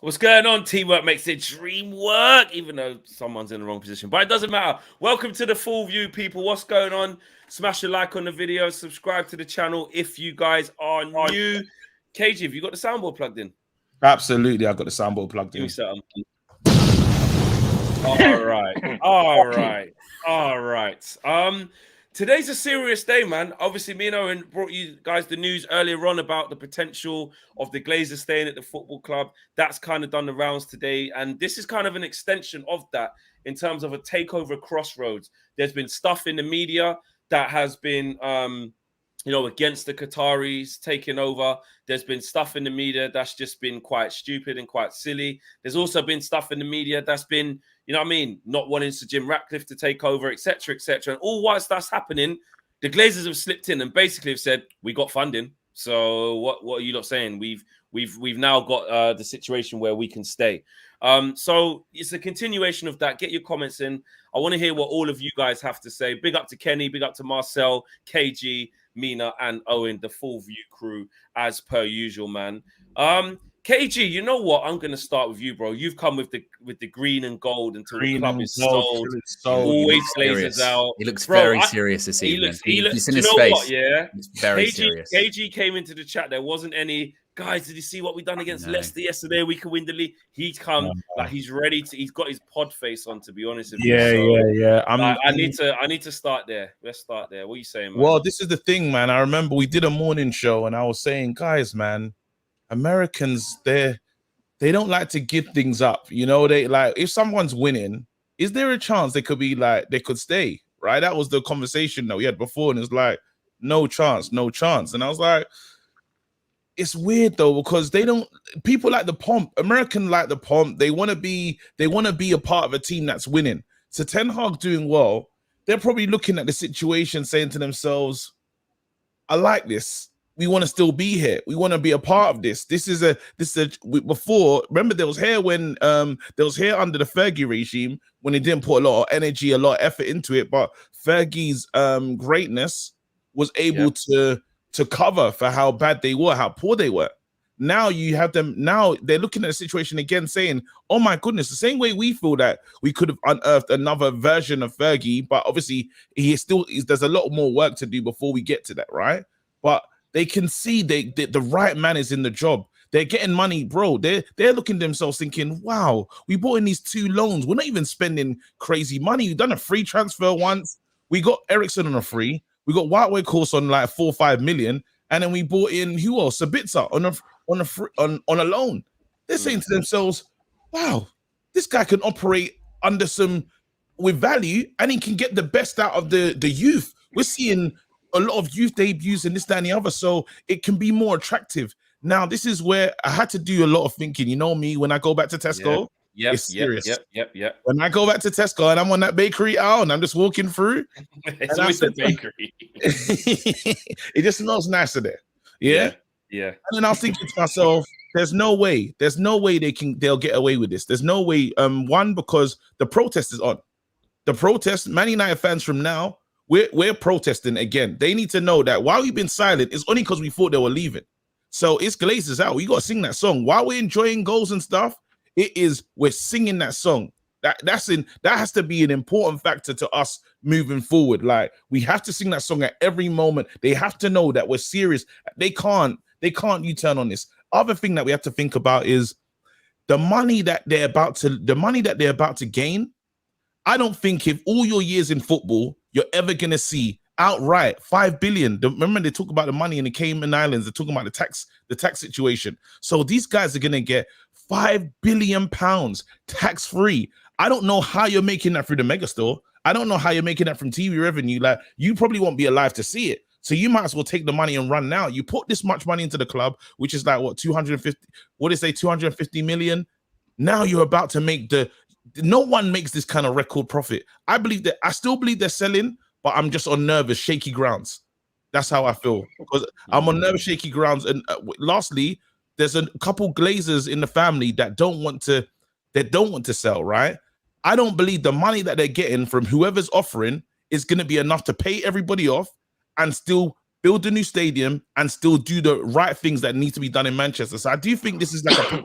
What's going on? Teamwork makes the dream work, even though someone's in the wrong position. But it doesn't matter. Welcome to the full view, people. What's going on? Smash a like on the video. Subscribe to the channel if you guys are new. KG, have you got the soundboard plugged in? Absolutely, I've got the soundboard plugged in. Give me something. All right. All right. All right. Today's a serious day, man. Obviously, me and Owen brought you guys the news earlier on about the potential of the Glazer staying at the football club. That's kind of done the rounds today. And this is kind of an extension of that in terms of a takeover crossroads. There's been stuff in the media that has been, against the Qataris taking over. There's been stuff in the media that's just been quite stupid and quite silly. There's also been stuff in the media that's been, not wanting Sir Jim Ratcliffe to take over, etc., etc. And all whilst that's happening, the Glazers have slipped in and basically have said, we got funding. So what are you lot saying? We've now got the situation where we can stay. So it's a continuation of that. Get your comments in. I want to hear what all of you guys have to say. Big up to Kenny, big up to Marcel, KG, Mina, and Owen, the full view crew, as per usual, man. KG, you know what? I'm gonna start with you, bro. You've come with the green and gold until the club is sold. Always Glazers out. He looks very serious this evening. He looks in his face. What, yeah, it's very serious. KG came into the chat. There wasn't any guys. Did you see what we done against Leicester yesterday? We could win the league. He's come like he's ready to. He's got his pod face on. To be honest with you, yeah. I need to start there. Let's start there. What are you saying, man? Well, this is the thing, man. I remember we did a morning show, and I was saying, guys, man, Americans, they don't like to give things up. They like, if someone's winning, is there a chance they could be like they could stay? Right? That was the conversation that we had before, and it's like no chance. And I was like, it's weird though, because people like the pomp. American like the pomp. They want to be a part of a team that's winning. So Ten Hag doing well, they're probably looking at the situation saying to themselves, I like this. We want to still be here. We want to be a part of this. Before, remember there was here when there was here under the Fergie regime when they didn't put a lot of energy, a lot of effort into it, but Fergie's greatness was able to cover for how bad they were, how poor they were. Now you have them, now they're looking at the situation again saying, oh my goodness, the same way we feel that we could have unearthed another version of Fergie, but obviously there's a lot more work to do before we get to that, right? But they can see the right man is in the job. They're getting money, bro. They're looking at themselves thinking, wow, we bought in these 2 loans. We're not even spending crazy money. We've done a free transfer once. We got Ericsson on a free. We got White course on like 4 or 5 million. And then we bought in who else? Sabitzer on a loan. They're saying to themselves, wow, this guy can operate under with value and he can get the best out of the youth. We're seeing a lot of youth debuts and this, that, and the other, so it can be more attractive. Now, this is where I had to do a lot of thinking. You know me, when I go back to Tesco, it's serious. Yep. When I go back to Tesco and I'm on that bakery aisle and I'm just walking through, it's always the bakery. It just smells nicer there. Yeah. And then I was thinking to myself, there's no way they'll get away with this. There's no way. One, because the protest is on. The protest, Man United fans from now, we're protesting again. They need to know that while we've been silent, it's only because we thought they were leaving. So it's Glazers out. We got to sing that song. While we're enjoying goals and stuff, we're singing that song. That has to be an important factor to us moving forward. Like, we have to sing that song at every moment. They have to know that we're serious. They can't U-turn on this. Other thing that we have to think about is the money that they're about to gain. I don't think if all your years in football, you're ever going to see outright 5 billion. Remember, they talk about the money in the Cayman Islands. They're talking about the tax situation. So these guys are going to get 5 billion pounds tax-free. I don't know how you're making that through the megastore. I don't know how you're making that from TV revenue. Like, you probably won't be alive to see it. So you might as well take the money and run now. You put this much money into the club, which is like, what, 250 million? Now you're about to make no one makes this kind of record profit. I still believe they're selling, but I'm just on nervous, shaky grounds. That's how I feel, because I'm on nervous, shaky grounds. And lastly, there's a couple Glazers in the family that don't want to sell, right? I don't believe the money that they're getting from whoever's offering is going to be enough to pay everybody off and still build a new stadium and still do the right things that need to be done in Manchester. So I do think this is like a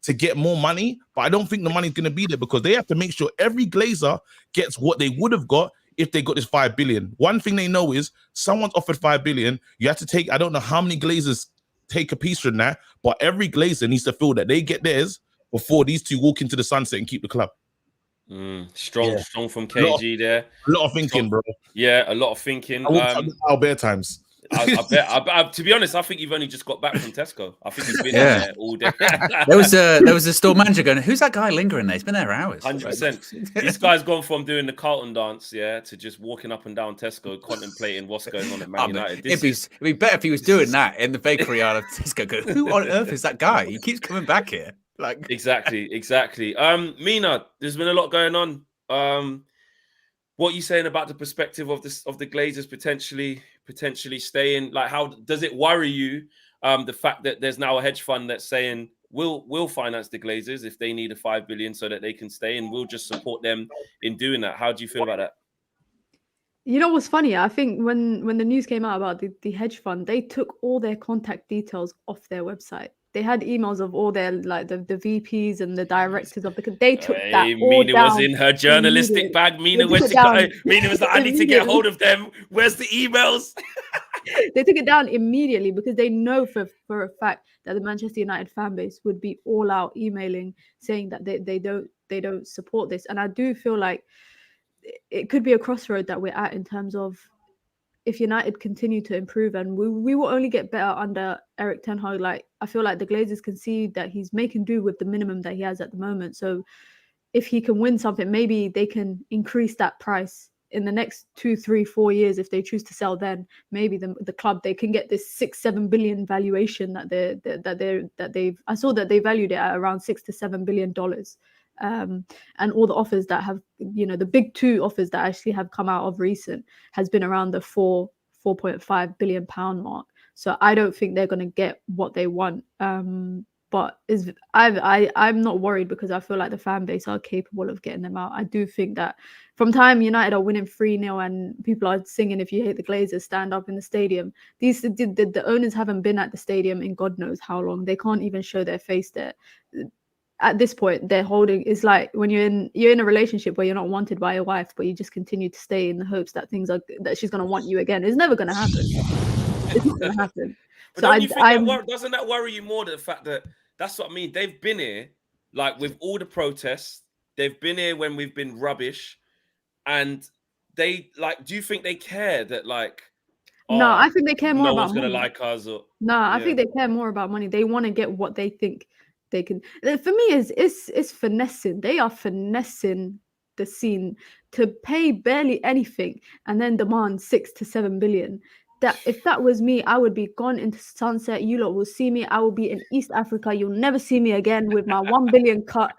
to get more money, but I don't think the money's going to be there because they have to make sure every Glazer gets what they would have got if they got this 5 billion. One thing they know is someone's offered 5 billion. You have to take, I don't know how many Glazers take a piece from that, but every Glazer needs to feel that they get theirs before these two walk into the sunset and keep the club. Strong from KG there. A lot of thinking, bro. Yeah, a lot of thinking. I walked up the aisle bare times. I bet. To be honest, I think you've only just got back from Tesco. I think you've been there all day. there was a store manager going, "Who's that guy lingering there? He's been there for hours." 100%. This guy's gone from doing the Carlton dance, to just walking up and down Tesco, contemplating what's going on at Man United. It'd be better if he was doing that in the bakery out of Tesco. Going, who on earth is that guy? He keeps coming back here. Like exactly. Mina, there's been a lot going on. What are you saying about the perspective of the Glazers potentially staying? Like, how does it worry you? The fact that there's now a hedge fund that's saying we'll finance the Glazers if they need a 5 billion so that they can stay, and we'll just support them in doing that. How do you feel about that? You know what's funny? I think when the news came out about the hedge fund, they took all their contact details off their website. They had emails of all their the VPs and the directors of the. They took that. Mina was in her journalistic bag. Mina went to go. Mina was like, I need to get hold of them. Where's the emails? They took it down immediately because they know for a fact that the Manchester United fan base would be all out emailing saying that they don't support this. And I do feel like it could be a crossroad that we're at in terms of if United continue to improve, and we will only get better under Erik ten Hag. Like, I feel like the Glazers can see that he's making do with the minimum that he has at the moment. So if he can win something, maybe they can increase that price in the next 2, 3, 4 years. If they choose to sell, then maybe the club, they can get this 6-7 billion valuation that they've. I saw that they valued it at around $6 to $7 billion. And all the offers that have, the big 2 offers that actually have come out of recent has been around the 4.5 billion pound mark. So I don't think they're going to get what they want. But I'm not worried because I feel like the fan base are capable of getting them out. I do think that from time United are winning 3-0 and people are singing "If you hate the Glazers, stand up" in the stadium. The owners haven't been at the stadium in God knows how long. They can't even show their face there. At this point, they're holding. It's like when you're in a relationship where you're not wanted by your wife, but you just continue to stay in the hopes that that she's going to want you again. It's never going to happen. It's not going to happen. But so doesn't that worry you more, the fact that that's what I mean? They've been here, like, with all the protests. They've been here when we've been rubbish, and they do you think they care that No, I think they care more no about one's money. gonna like us? I think they care more about money. They want to get what they think they can. For me, it's finessing. They are finessing the scene to pay barely anything and then demand 6 to 7 billion. That if that was me, I would be gone into sunset. You lot will see me. I will be in East Africa. You'll never see me again with my 1 billion cut.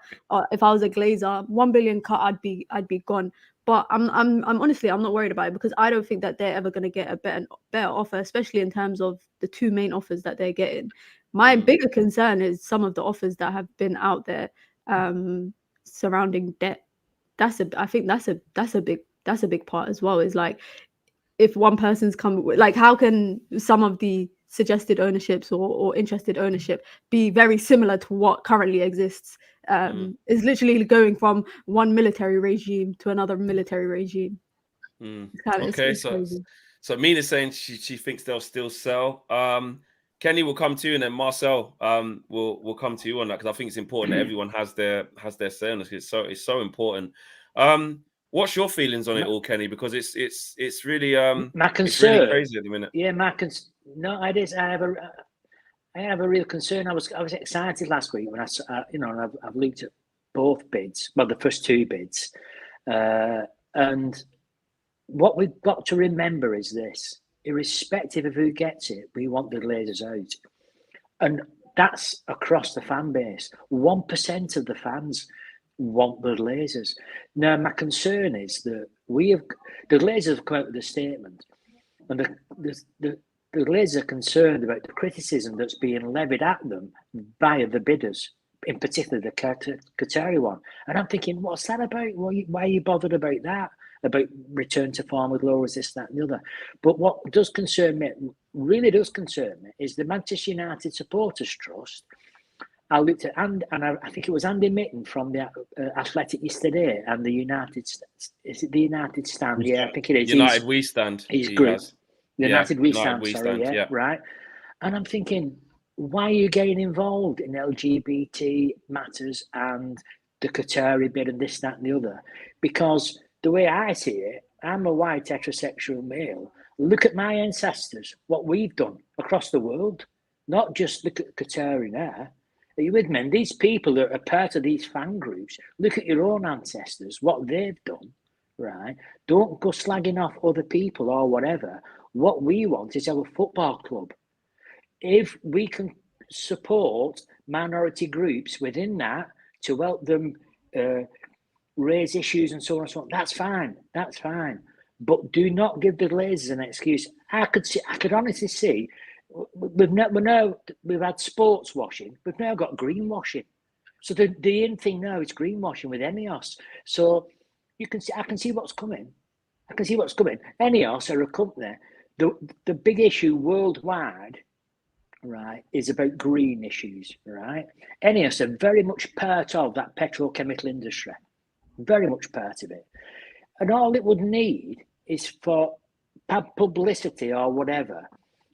If I was a Glazer, 1 billion cut, I'd be gone. But I'm honestly, I'm not worried about it because I don't think that they're ever going to get a better offer, especially in terms of the 2 main offers that they're getting. My bigger concern is some of the offers that have been out there surrounding debt. I think that's a big part as well. Is like, if one person's come, like, how can some of the suggested ownerships or interested ownership be very similar to what currently exists? Is literally going from one military regime to another military regime. Okay, so Mina's saying she thinks they'll still sell. Kenny will come to you, and then Marcel will come to you on that, because I think it's important that everyone has their say on this. It's so important. What's your feelings on it all, Kenny? Because it's really my concern. It's really crazy at the minute. Yeah, I have a real concern. I was excited last week when I've looked at both bids, well, the first 2 bids, and what we've got to remember is this: irrespective of who gets it, we want the Glazers out, and that's across the fan base. 1% of the fans want the Glazers. Now, my concern is that the Glazers have come out with a statement, and the Glazers are concerned about the criticism that's being levied at them via the bidders, in particular the Qatari one. And I'm thinking, what's that about? Why are you bothered about that? About return to form with lowers, this, that, and the other. But what does concern me, really does concern me, is the Manchester United Supporters Trust I looked at and I think it was Andy Mitten from the Athletic yesterday and the United. Is it the United Stand? Yeah, I think it is. United We Stand. He's he group. has. United We United Stand. We Sorry, Stand, yeah. right. And I'm thinking, why are you getting involved in LGBT matters and the Qatari bit and this, that, and the other? Because the way I see it, I'm a white heterosexual male. Look at my ancestors, what we've done across the world. Not just look at Qatari now. Are you with me? And these people that are part of these fan groups, look at your own ancestors, what they've done, right? Don't go slagging off other people or whatever. What we want is our football club. If we can support minority groups within that to help them raise issues and so on and so on, that's fine. That's fine. But do not give the Glazers an excuse. I could honestly see we've had sports washing. We've now got greenwashing. So the in thing now is greenwashing with Enios. So you can see, I can see what's coming. I can see what's coming. Enios are a company. The big issue worldwide, right, is about green issues, right? Enios are very much part of that petrochemical industry, very much part of it. And all it would need is for publicity or whatever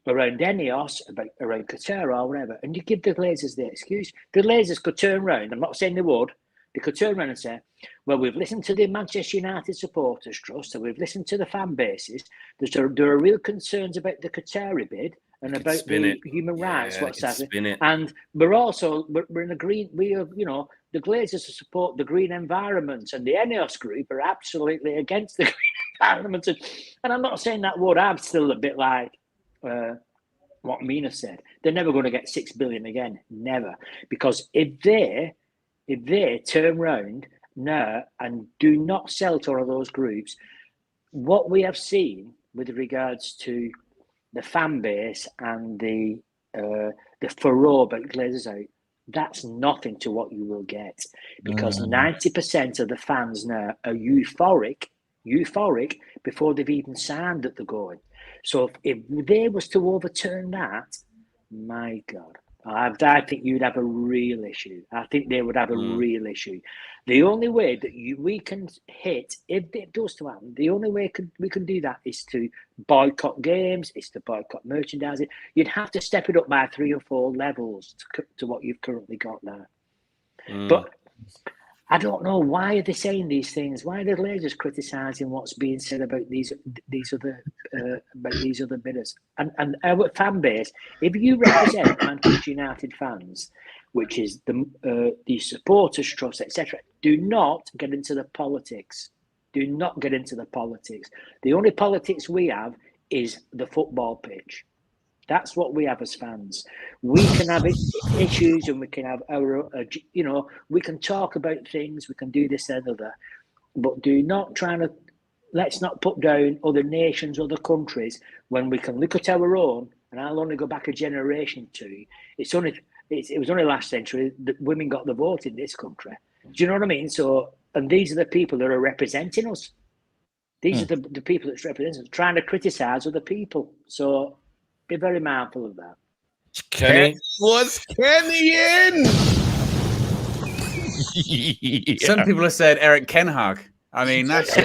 around Enios, around Qatar or whatever, and you give the Glazers the excuse. The Glazers could turn around, I'm not saying they would, they could turn around and say, well, we've listened to the Manchester United Supporters Trust, and we've listened to the fan bases. There are real concerns about the Qatari bid and about the human rights, what's happening. And we're in agreement. We have, the Glazers support the green environment, and the Enios group are absolutely against the green environment. And I'm not saying that word. I'm still a bit like what Mina said. They're never going to get 6 billion again, never. Because if they turn round now and do not sell to one of those groups, what we have seen with regards to the fan base and the furore about Glazers out, that's nothing to what you will get, because 90% of the fans now are euphoric before they've even signed that they're going. So if they was to overturn that, my God, I think you'd have a real issue. I think they would have a real issue. The only way that we can hit, if it does to happen, the only way we can do that is to boycott games, is to boycott merchandising. You'd have to step it up by 3 or 4 levels to what you've currently got now. But I don't know, why are they saying these things? Why are the Glazers criticising what's being said about these other bidders? And our fan base, if you represent Manchester United fans, which is the supporters trust, etc., do not get into the politics. Do not get into the politics. The only politics we have is the football pitch. That's what we have as fans. We can have issues, and we can have we can talk about things, we can do this and other, but let's not put down other nations, other countries, when we can look at our own. And I'll only go back a generation to. It was only last century that women got the vote in this country. Do you know what I mean? So, and these are the people that are representing us. These are the people that's representing us, trying to criticise other people. So, be very mindful of that. Kenny? Was Kenny in? Some people have said Eric Kenhag. I mean, that's Ken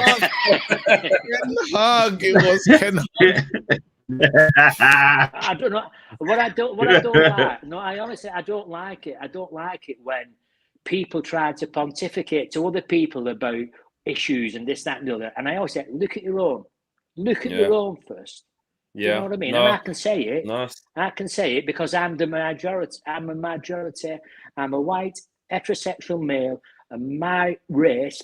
Hag. It was Ken Hag. I don't know what I don't like. No, I honestly, I don't like it. I don't like it when people try to pontificate to other people about issues and this, that, and the other. And I always say, look at your own. Look at your own first. Yeah. You know what I mean? No. And I can say it. Nice. I can say it because I'm the majority. I'm a majority. I'm a white heterosexual male, and my race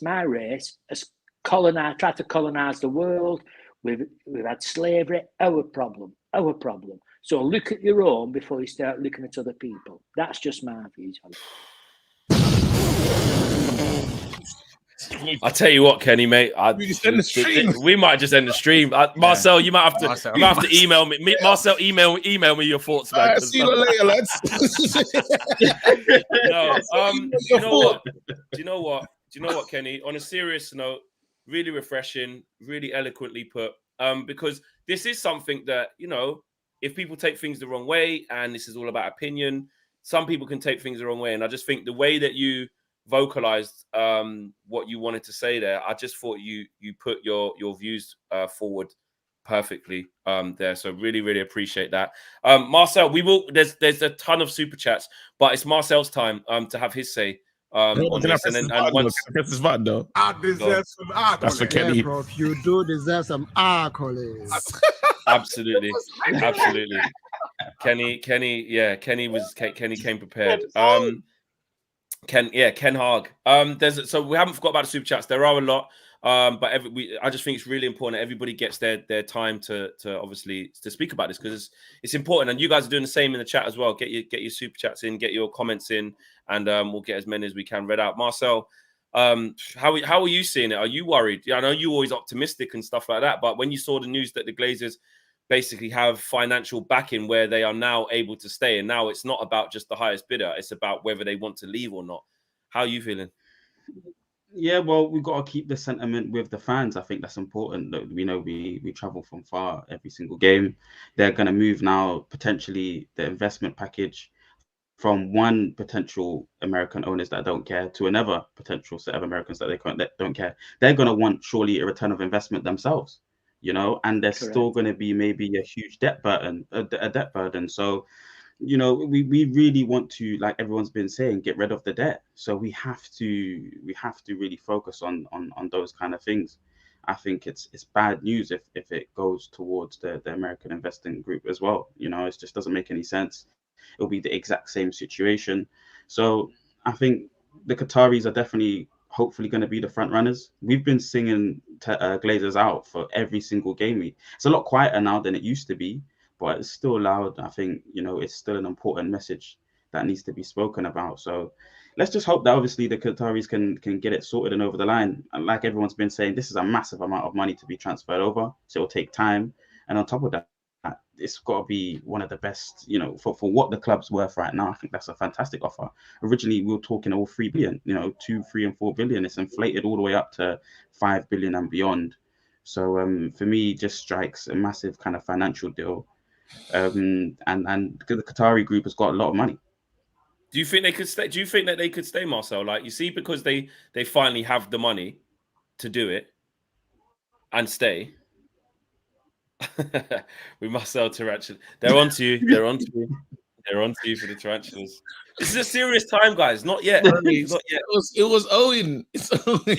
has tried to colonize the world. We've had slavery. Our problem. So look at your own before you start looking at other people. That's just my view. I tell you what, Kenny, mate. We might just end the stream. Marcel, you might have to email me. Marcel, email me your thoughts, man. See you later, lads. Do you know what, Kenny? On a serious note, really refreshing, really eloquently put. Because this is something that, if people take things the wrong way, and this is all about opinion, some people can take things the wrong way. And I just think the way that you vocalized what you wanted to say there, I just thought you put your views forward perfectly there. So really appreciate that. Marcel, there's a ton of super chats, but it's Marcel's time to have his say on this. And once this button though. I deserve some accolades. That's for Kenny. Yeah, prof, you do deserve some accolades. Absolutely. Kenny came prepared. Ken Haag. So we haven't forgot about the super chats. There are a lot, but I just think it's really important that everybody gets their time to obviously to speak about this, because it's important, and you guys are doing the same in the chat as well. Get your super chats in, get your comments in, and we'll get as many as we can read out. Marcel, how are you seeing it? Are you worried? Yeah, I know you're always optimistic and stuff like that, but when you saw the news that the Glazers basically have financial backing where they are now able to stay, and now it's not about just the highest bidder, it's about whether they want to leave or not. How are you feeling? Yeah, well, we've got to keep the sentiment with the fans. I think that's important. That we know we travel from far every single game. They're going to move now, potentially the investment package from one potential American owners that don't care to another potential set of Americans that don't care. They're going to want surely a return of investment themselves, you know, and there's still going to be maybe a huge debt burden, a debt burden. So, you know, we really want to, like everyone's been saying, get rid of the debt. So we have to really focus on those kind of things. I think it's bad news if it goes towards the American investing group as well. You know, it just doesn't make any sense. It'll be the exact same situation. So I think the Qataris are definitely, hopefully, going to be the front runners. We've been singing Glazers out for every single game week. It's a lot quieter now than it used to be, but it's still loud. I think, you know, it's still an important message that needs to be spoken about. So let's just hope that obviously the Qataris can get it sorted and over the line. And like everyone's been saying, this is a massive amount of money to be transferred over, so it'll take time. And on top of that, it's got to be one of the best, you know, for what the club's worth right now. I think that's a fantastic offer. Originally, we were talking all 3 billion, you know, 2, 3, and 4 billion. It's inflated all the way up to 5 billion and beyond. So for me, just strikes a massive kind of financial deal. And the Qatari group has got a lot of money. Do you think they could stay? Do you think that they could stay, Marcel? Like, you see, because they finally have the money to do it and stay. We must sell tarantulas. They're onto you. They're onto you. They're onto you for the tarantulas. This is a serious time, guys. Not yet. Not yet. It was Owen. It's Owen.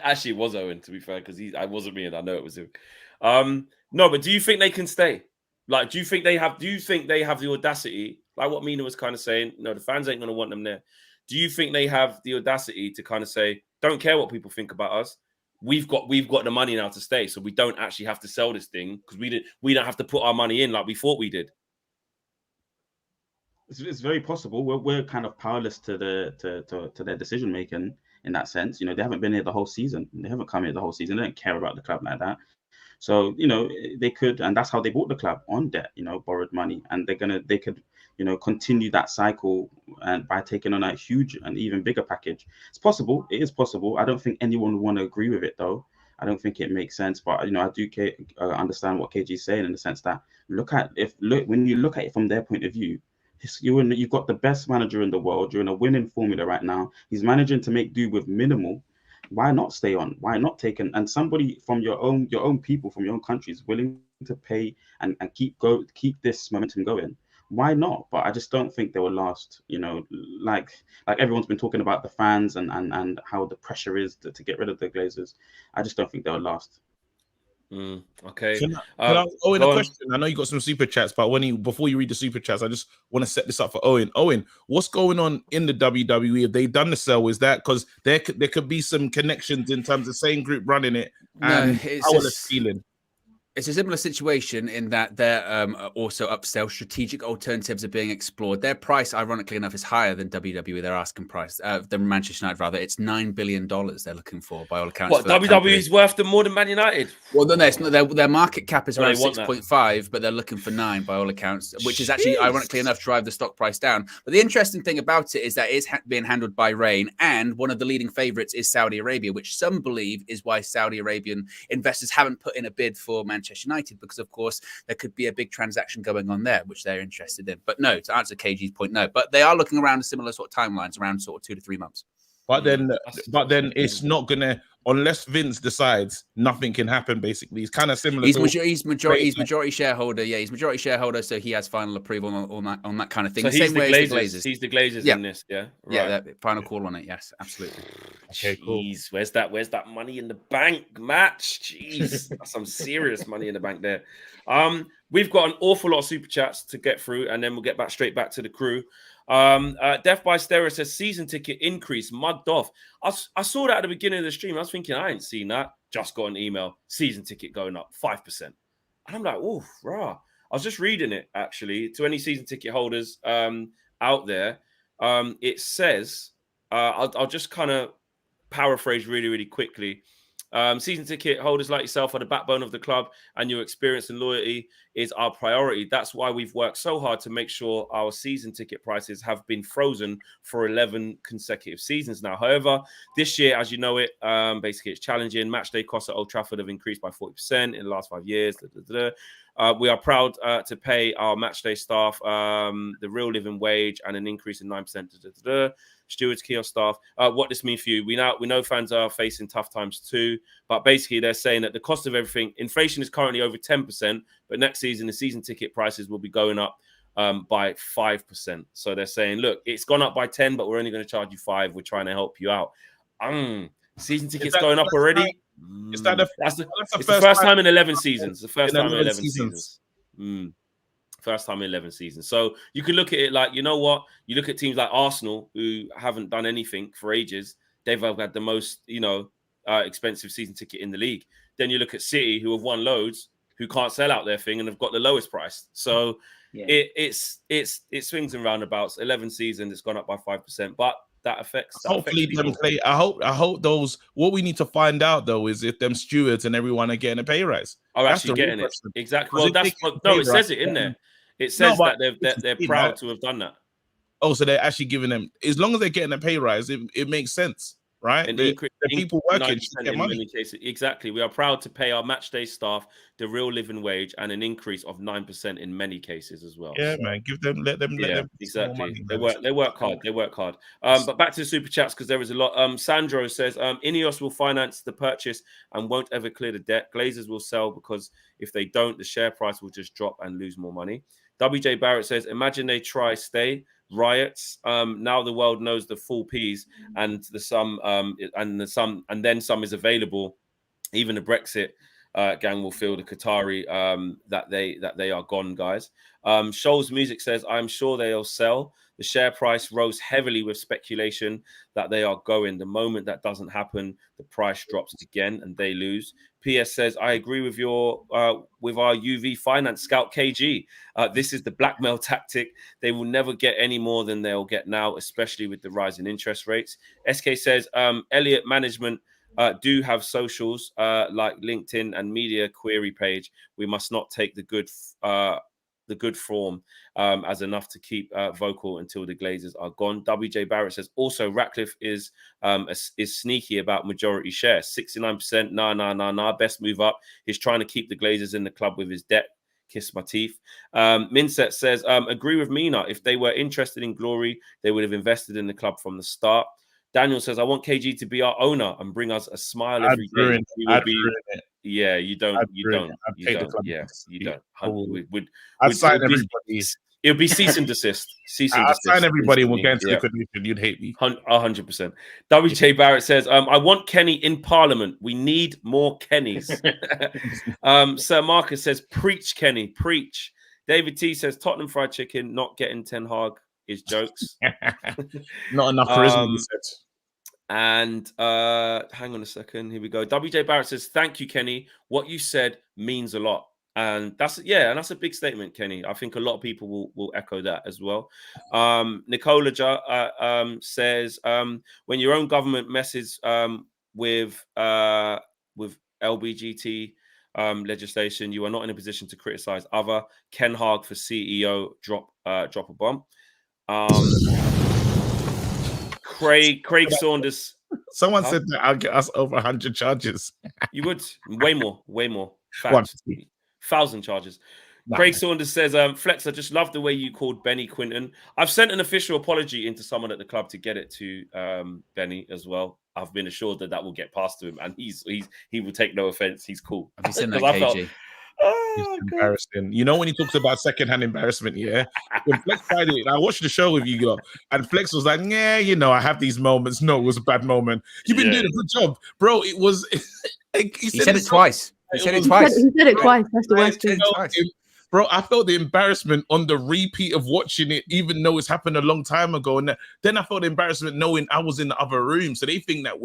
Actually, it was Owen, to be fair, because I wasn't me, and I know it was him. No, but do you think they can stay? Like, do you think they have the audacity? Like what Mina was kind of saying, no, the fans ain't going to want them there. Do you think they have the audacity to kind of say, don't care what people think about us? We've got the money now to stay, so we don't actually have to sell this thing, because we don't have to put our money in like we thought we did. It's very possible. We're kind of powerless to their decision making in that sense. You know, they haven't been here the whole season. They haven't come here the whole season. They don't care about the club like that. So, you know, they could, and that's how they bought the club, on debt, you know, borrowed money, and they could, you know, continue that cycle and by taking on a huge and even bigger package. It's possible. It is possible. I don't think anyone would want to agree with it, though. I don't think it makes sense, but, you know, I do understand what KG is saying, in the sense that when you look at it from their point of view, you've got the best manager in the world. You're in a winning formula right now. He's managing to make do with minimal. Why not stay on? Why not take and somebody from your own people from your own country is willing to pay and keep this momentum going? Why not? But I just don't think they will last. You know, like everyone's been talking about the fans and how the pressure is to get rid of the Glazers. I just don't think they will last. Okay. Can I ask Owen a question? I know you got some super chats, but before you read the super chats, I just want to set this up for Owen. Owen, what's going on in the WWE? Have they done the sell? Is that because there could be some connections in terms of same group running it? And No, it's how are they feeling? It's a similar situation in that they're also up for sale. Strategic alternatives are being explored. Their price, ironically enough, is higher than WWE. Their asking price, than Manchester United, rather. It's $9 billion they're looking for, by all accounts. What, WWE is worth more than Man United? Well, no, it's not. Their market cap is around 6.5, but they're looking for 9, by all accounts, which is actually, ironically enough, drive the stock price down. But the interesting thing about it is that it is being handled by Rain, and one of the leading favourites is Saudi Arabia, which some believe is why Saudi Arabian investors haven't put in a bid for Manchester Manchester United, because of course there could be a big transaction going on there, which they're interested in. But no, to answer KG's point, no. But they are looking around similar sort of timelines, around sort of 2 to 3 months. But then it's not gonna, unless Vince decides, nothing can happen. Basically, it's kind of similar. He's majority shareholder. Yeah, he's majority shareholder, so he has final approval on that kind of thing. So Same way as the Glazers. He's the Glazers in this, yeah. Right. Yeah, final call on it. Yes, absolutely. Okay, cool. Jeez, where's that money in the bank match? Jeez, that's some serious money in the bank there. We've got an awful lot of super chats to get through, and then we'll get straight back to the crew. Death by Stereo says season ticket increase, mugged off. I saw that at the beginning of the stream. I was thinking, I ain't seen that. Just got an email, season ticket going up 5%. And I'm like, oh, rah. I was just reading it actually to any season ticket holders out there. It says, I'll just kind of paraphrase really quickly. Season ticket holders like yourself are the backbone of the club, and your experience and loyalty is our priority. That's why we've worked so hard to make sure our season ticket prices have been frozen for 11 consecutive seasons now. However, this year, as you know it, basically it's challenging. Match day costs at Old Trafford have increased by 40% in the last 5 years. We are proud to pay our match day staff the real living wage and an increase in 9%. Stewards, kiosk staff. What this means for you? We know fans are facing tough times too, but basically they're saying that the cost of everything, inflation is currently over 10%, but next season the season ticket prices will be going up by 5%. So they're saying, look, it's gone up by 10, but we're only going to charge you 5. We're trying to help you out. Season tickets going up already. Is that it's the first time in 11 seasons. The first time in 11 seasons. First time in 11 seasons. So you can look at it like, you know what? You look at teams like Arsenal, who haven't done anything for ages. They've had the most, expensive season ticket in the league. Then you look at City, who have won loads, who can't sell out their thing and have got the lowest price. So it swings and roundabouts. 11 seasons, it's gone up by 5%, but that affects. Hopefully, them play. I hope those. What we need to find out though is if them stewards and everyone are getting a pay rise. Are actually getting it exactly. Well, it says it in there. It says that they're proud to have done that. Oh, so they're actually giving them, as long as they're getting a pay rise, it makes sense, right? And the people working get money. Many cases. Exactly. We are proud to pay our match day staff the real living wage and an increase of 9% in many cases as well. Yeah, man. Let them. Exactly. Money, they work hard. They work hard. But back to the super chats, because there is a lot. Sandro says, Ineos will finance the purchase and won't ever clear the debt. Glazers will sell because if they don't, the share price will just drop and lose more money. WJ Barrett says, imagine they try stay riots. Now the world knows the full P's and then some is available. Even the Brexit gang will feel the Qatari that they are gone, guys. Shoals Music says, I'm sure they'll sell. The share price rose heavily with speculation that they are going. The moment that doesn't happen, the price drops again and they lose. PS says, I agree with our UV finance scout KG. This is the blackmail tactic. They will never get any more than they'll get now, especially with the rise in interest rates. SK says, Elliott Management do have socials like LinkedIn and media query page. We must not take the good form as enough to keep vocal until the Glazers are gone. WJ Barrett says also Ratcliffe is sneaky about majority share. 69%. Nah. Best move up. He's trying to keep the Glazers in the club with his debt. Kiss my teeth. Minset says, agree with Mina. If they were interested in glory, they would have invested in the club from the start. Daniel says, I want KG to be our owner and bring us a smile every day. Yeah, you don't. I'd sign everybody. It would be cease and desist. I'd sign everybody and we'll get into the condition. You'd hate me. 100%. WJ Barrett says, I want Kenny in Parliament. We need more Kennys. Sir Marcus says, preach, Kenny, preach. David T says, Tottenham Fried Chicken not getting Ten Hag is jokes. Not enough charisma, he said. And hang on a second. Here we go. WJ Barrett says, thank you, Kenny. What you said means a lot. And that's a big statement, Kenny. I think a lot of people will echo that as well. Nicola says, when your own government messes with LBGT legislation, you are not in a position to criticize other. Ken Hag for CEO, drop a bomb. Craig Saunders. Someone said that I'll get us over 100 charges. You would way more. Fact. 1,000 charges. Nah, Craig man. Saunders says, Flex, I just love the way you called Benny Quinton. I've sent an official apology into someone at the club to get it to Benny as well. I've been assured that will get passed to him, and he will take no offense. He's cool. Have you seen that, I felt, KG? It's oh, God. embarrassing. You know, when he talks about secondhand embarrassment, yeah. When Flex tried it, I watched the show with you lot, and Flex was like, "Yeah, you know, I have these moments. No, it was a bad moment. You've been doing a good job, bro. It was." He said it twice. He said it twice. He said it twice. That's the worst thing. Bro, I felt the embarrassment on the repeat of watching it, even though it's happened a long time ago. And then I felt the embarrassment knowing I was in the other room. So they think that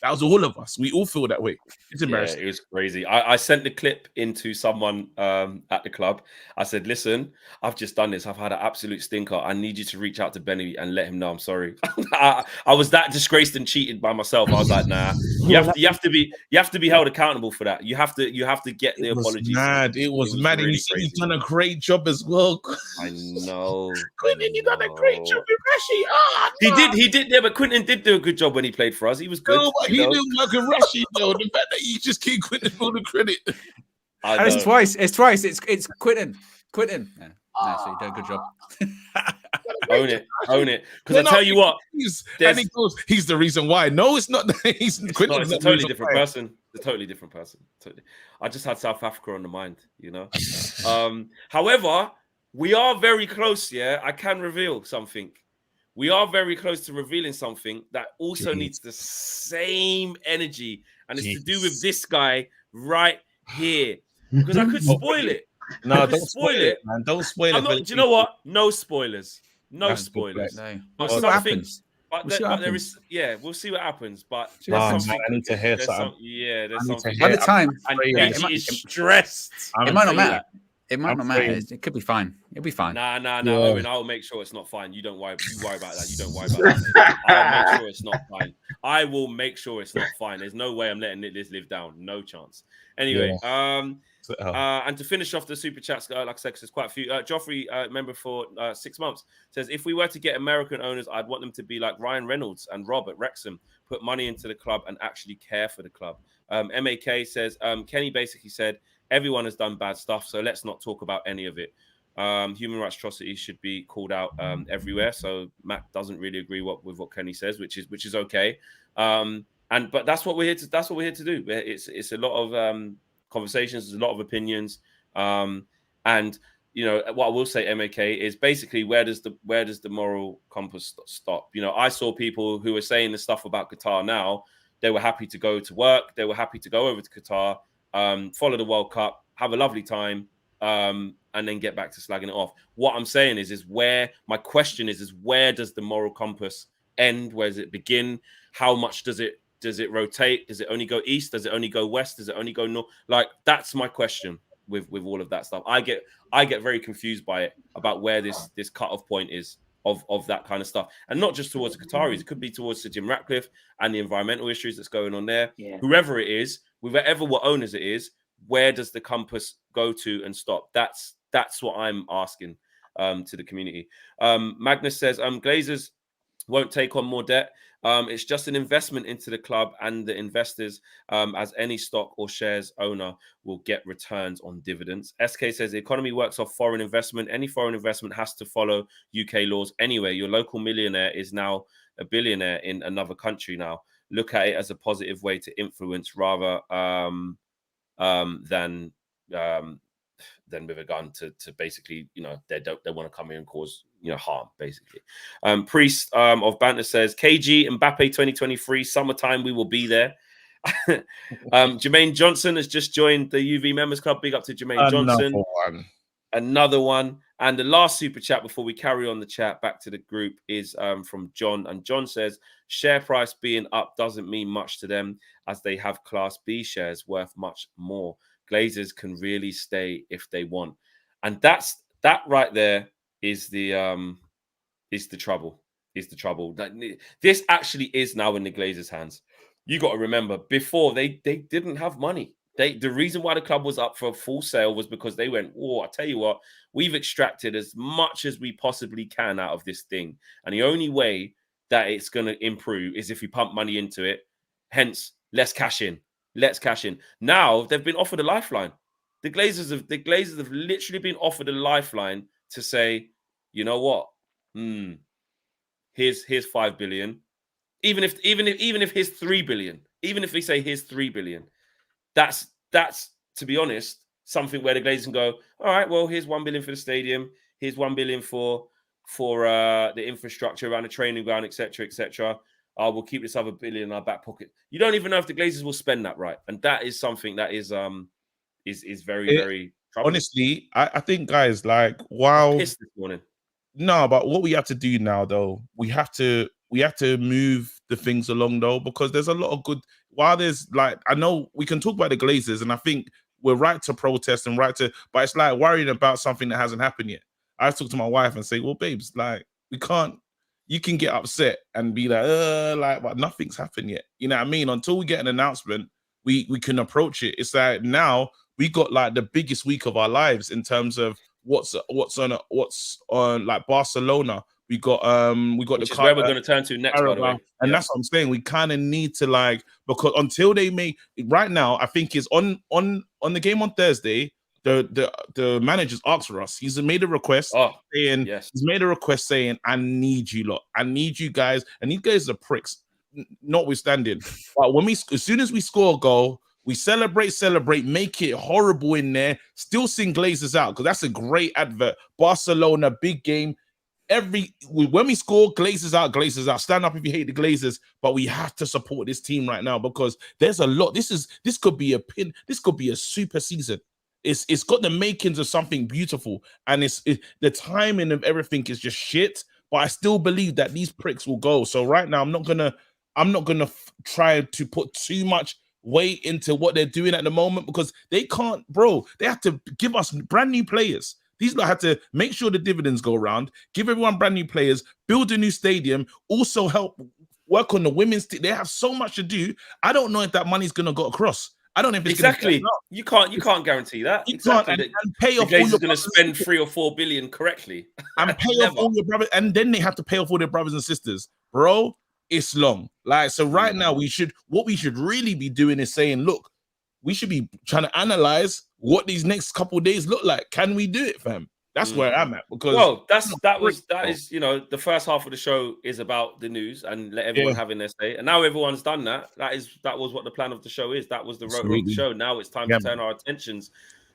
that was all of us. We all feel that way. It's embarrassing. Yeah, it was crazy. I sent the clip into someone at the club. I said, listen, I've just done this. I've had an absolute stinker. I need you to reach out to Benny and let him know I'm sorry. I was that disgraced and cheated by myself. I was like, nah, you have to be held accountable for that. You have to get the apologies. It was mad. Really And you said crazy. he's done a great job as well. I know. Quinton, you done a great job with Rashi. He did. Yeah, but Quinton did do a good job when he played for us. He was good. No, but he didn't work with Rashi though. The fact that you just keep Quinton all the credit. And it's twice. It's twice. It's Quinton. Quinton. Yeah. No, so you did a good job. Own it. Because I tell you what, and he goes, he's the reason why. No, it's not. It's a totally different person. It's a totally different person. Totally. I just had South Africa on the mind, you know. However, we are very close. Yeah, I can reveal something. We are very close to revealing something that also needs the same energy, and it's to do with this guy right here. Because I could spoil it. No, don't spoil it, man. Don't spoil it. Do you know what? No spoilers. No That's spoilers. No. But We'll see what happens. But there is, we'll see what happens. But I need to hear something. There's something. By the time, And KG is stressed. It might not matter. It might not matter. It could be fine. It'll be fine. Nah. Owen, I'll make sure it's not fine. You don't worry. You worry about that. You don't worry about that. I'll make sure it's not fine. I will make sure it's not fine. There's no way I'm letting this live down. No chance. Anyway, and to finish off the super chats, like I said, because there's quite a few. Joffrey, member for 6 months, says, if we were to get American owners, I'd want them to be like Ryan Reynolds and Rob at Wrexham, put money into the club and actually care for the club. MAK says, Kenny basically said, everyone has done bad stuff, so let's not talk about any of it. Human rights atrocities should be called out everywhere. So Matt doesn't really agree with what Kenny says, which is okay. But that's what we're here to do. It's a lot of conversations, there's a lot of opinions, and you know what I will say, MAK, is basically where does the moral compass stop? You know, I saw people who were saying the stuff about Qatar now. They were happy to go to work. They were happy to go over to Qatar, follow the World Cup, have a lovely time, and then get back to slagging it off. What I'm saying is where my question is where does the moral compass end? Where does it begin? How much does it rotate? Does it only go east? Does it only go west? Does it only go north? Like, that's my question with all of that stuff. I get very confused by it, about where this cutoff point is of that kind of stuff, and not just towards the Qataris. It could be towards Sir Jim Ratcliffe and the environmental issues that's going on there. Yeah. Whoever it is, whoever what owners it is, where does the compass go to and stop? That's what I'm asking to the community. Magnus says, Glazers won't take on more debt. It's just an investment into the club and the investors, as any stock or shares owner will get returns on dividends. SK says the economy works off foreign investment. Any foreign investment has to follow UK laws anyway. Your local millionaire is now a billionaire in another country now. Look at it as a positive way to influence rather than with a gun to basically, you know, they want to come in and cause, you know, harm, basically. Priest of Banter says, KG, Mbappe 2023, summertime, we will be there. Jermaine Johnson has just joined the UV Members Club. Big up to Jermaine Johnson. Another one. And the last super chat before we carry on the chat back to the group is from John. And John says, share price being up doesn't mean much to them, as they have Class B shares worth much more. Glazers can really stay if they want. And that right there is the trouble. This actually is now in the Glazers' hands. You got to remember, before they didn't have money. The reason why the club was up for a full sale was because they went, oh, I tell you what, we've extracted as much as we possibly can out of this thing. And the only way that it's going to improve is if we pump money into it. Hence, let's cash in. Let's cash in. Now they've been offered a lifeline. The Glazers have literally been offered a lifeline to say, you know what? Here's 5 billion. Even if here's 3 billion, even if they say here's 3 billion, that's to be honest, something where the Glazers can go, all right, well, here's 1 billion for the stadium, here's 1 billion for the infrastructure around the training ground, etc. We'll keep this other billion in our back pocket. You don't even know if the Glazers will spend that, right? And that is something that is very, very troubling. Honestly, I think, guys, like, I'm wow. pissed this morning. No, but what we have to do now, though, we have to move the things along, though, because there's a lot of good. While there's, like, I know we can talk about the Glazers, and I think we're right to protest and right to, but it's like worrying about something that hasn't happened yet. I talk to my wife and say, well, babes, like, we can't. You can get upset and be like, but nothing's happened yet. You know what I mean? Until we get an announcement, we can approach it. It's like now we got like the biggest week of our lives in terms of what's on like Barcelona. We got Which is where we're going to turn to next, by the way. And that's what I'm saying. We kind of need to, like, because until they make right now, I think is on the game on Thursday. The managers asked for us. He's made a request saying, he's made a request saying, I need you lot. I need you guys. And these guys are pricks, notwithstanding. But as soon as we score a goal, we celebrate, make it horrible in there, still sing Glazers out, because that's a great advert. Barcelona, big game. When we score, Glazers out. Stand up if you hate the Glazers, but we have to support this team right now because there's a lot. This could be a super season. It's got the makings of something beautiful, and the timing of everything is just shit. But I still believe that these pricks will go. So right now, I'm not gonna try to put too much weight into what they're doing at the moment because they can't, bro. They have to give us brand new players. These lot had to make sure the dividends go around, give everyone brand new players, build a new stadium, also help work on the women's team. They have so much to do. I don't know if that money's gonna go across. I don't know if it's exactly. You can't guarantee that. You exactly. Can't and pay off. Glazers going to spend 3 or 4 billion correctly, and pay off all your brothers, and then they have to pay off all their brothers and sisters, bro. It's long. Like, so right now what we should really be doing is saying, look, we should be trying to analyze what these next couple of days look like. Can we do it, fam? That's where I'm at. Because that is you know, the first half of the show is about the news and let everyone have in their say. And now everyone's done that. That was what the plan of the show is. That was the road of the show. Now it's time to turn our attentions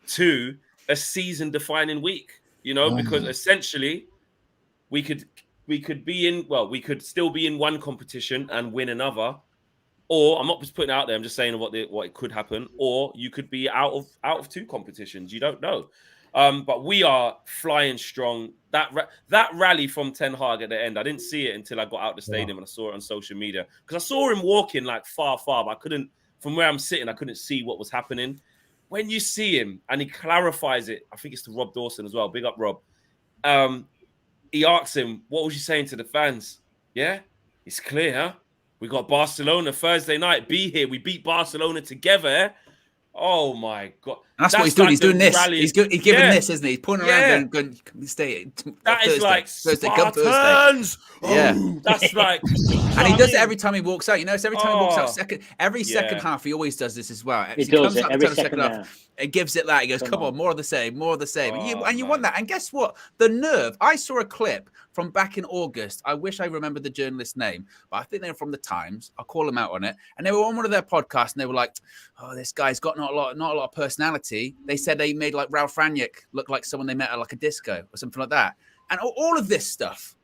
to a season-defining week. You know, because essentially we could still be in one competition and win another, or I'm not just putting it out there. I'm just saying what it could happen. Or you could be out of 2 competitions. You don't know. But we are flying strong. That rally from Ten Hag at the end, I didn't see it until I got out the stadium and I saw it on social media because I saw him walking like far, but I couldn't, from where I'm sitting, I couldn't see what was happening. When you see him and he clarifies it, I think it's to Rob Dawson as well. Big up, Rob. He asks him, what was you saying to the fans? Yeah, it's clear, huh? We got Barcelona Thursday night. Be here. We beat Barcelona together. Oh my God. And that's what he's doing. He's doing this. He's giving this, isn't he? He's pointing around going, stay. That is like Spartans. Yeah. That's like. And he does it every time he walks out. You know, it's every time he walks out. Second half, he always does this as well. He does it every second half. It gives it that. He goes, come on, more of the same. And you want that. And guess what? The nerve. I saw a clip from back in August. I wish I remembered the journalist's name, but I think they're from the Times. I'll call them out on it. And they were on one of their podcasts, and they were like, "Oh, this guy's got not a lot of personality." They said they made like Ralph Rangnick look like someone they met at like a disco or something like that. And all of this stuff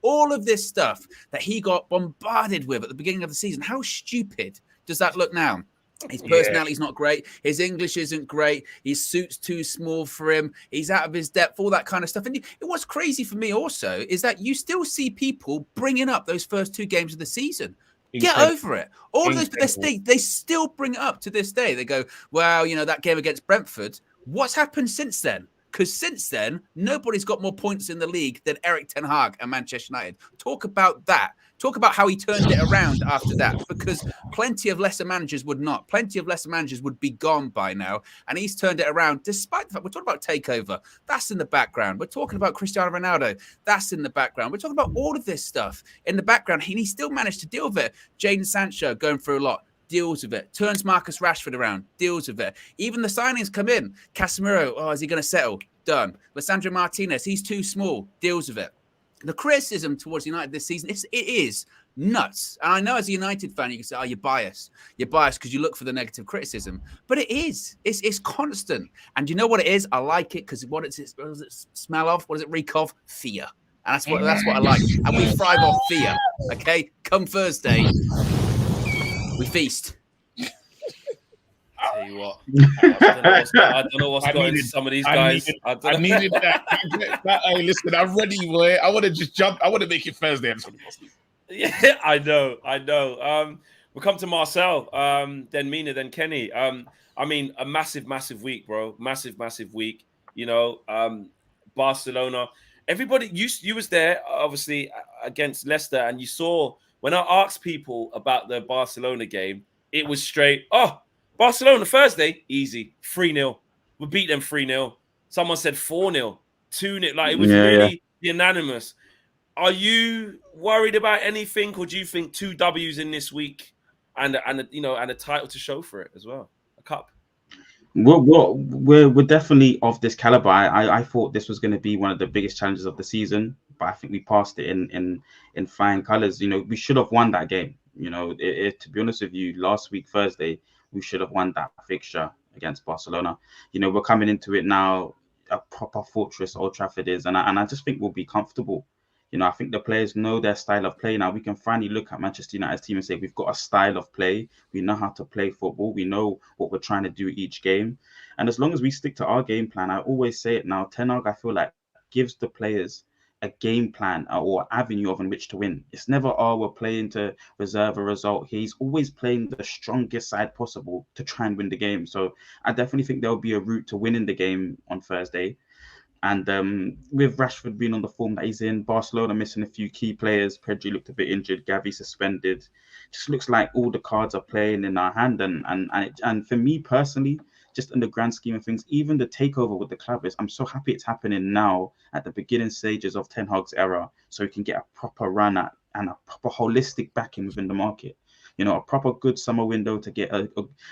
that he got bombarded with at the beginning of the season. How stupid does that look now? His personality's not great. His English isn't great. His suit's too small for him. He's out of his depth, all that kind of stuff. And what's crazy for me also is that you still see people bringing up those first 2 games of the season. Get over it. All of those, they still bring it up to this day. They go, well, you know, that game against Brentford, what's happened since then? Because since then, nobody's got more points in the league than Erik ten Hag and Manchester United. Talk about that. Talk about how he turned it around after that, because plenty of lesser managers would not. Plenty of lesser managers would be gone by now. And he's turned it around despite the fact we're talking about TAKEOVER. That's in the background. We're talking about Cristiano Ronaldo. That's in the background. We're talking about all of this stuff in the background. And he still managed to deal with it. Jadon Sancho going through a lot. deals with it. Turns Marcus Rashford around, deals with it. Even the signings come in. Casemiro, oh, is he going to settle? Done. Lissandro Martinez, he's too small, deals with it. The criticism towards United this season, it is nuts. And I know as a United fan, you can say, oh, you're biased. You're biased because you look for the negative criticism. But it is. It's constant. And you know what it is? I like it because what does it smell of? What does it reek of? Fear. And that's what I like. And we thrive off fear. Okay? Come Thursday, we feast. Tell you what, I don't know what's going into some of these guys. I needed that. Hey, listen, I'm ready, boy. I want to just jump. I want to make it Thursday. Yeah, I know. We'll come to Marcel, then Mina, then Kenny. I mean, a massive week, bro. Massive week. You know, Barcelona. Everybody, you was there, obviously, against Leicester, and you saw when I asked people about the Barcelona game, it was straight, Barcelona Thursday, easy, 3-0. We beat them 3-0. Someone said 4-0, 2-0. Like, it was really unanimous. Are you worried about anything, or do you think 2 W's in this week and a title to show for it as well, a cup? We're definitely of this caliber. I thought this was going to be one of the biggest challenges of the season, but I think we passed it in flying colors. You know, we should have won that game. You know, to be honest with you, last week Thursday we should have won that fixture against Barcelona. You know, we're coming into it now, a proper fortress Old Trafford is, and I just think we'll be comfortable. You know, I think the players know their style of play now. We can finally look at Manchester United's team and say we've got a style of play. We know how to play football. We know what we're trying to do each game. And as long as we stick to our game plan, I always say it now, Ten Hag, I feel like, gives the players a game plan or avenue of in which to win. It's never, we're playing to reserve a result. He's always playing the strongest side possible to try and win the game. So I definitely think there'll be a route to winning the game on Thursday. And with Rashford being on the form that he's in, Barcelona missing a few key players, Pedri looked a bit injured, Gavi suspended. Just looks like all the cards are playing in our hand. And for me personally, just in the grand scheme of things, even the takeover with the club I'm so happy it's happening now at the beginning stages of Ten Hag's era, so we can get a proper run at and a proper holistic backing within the market. You know, a proper good summer window to get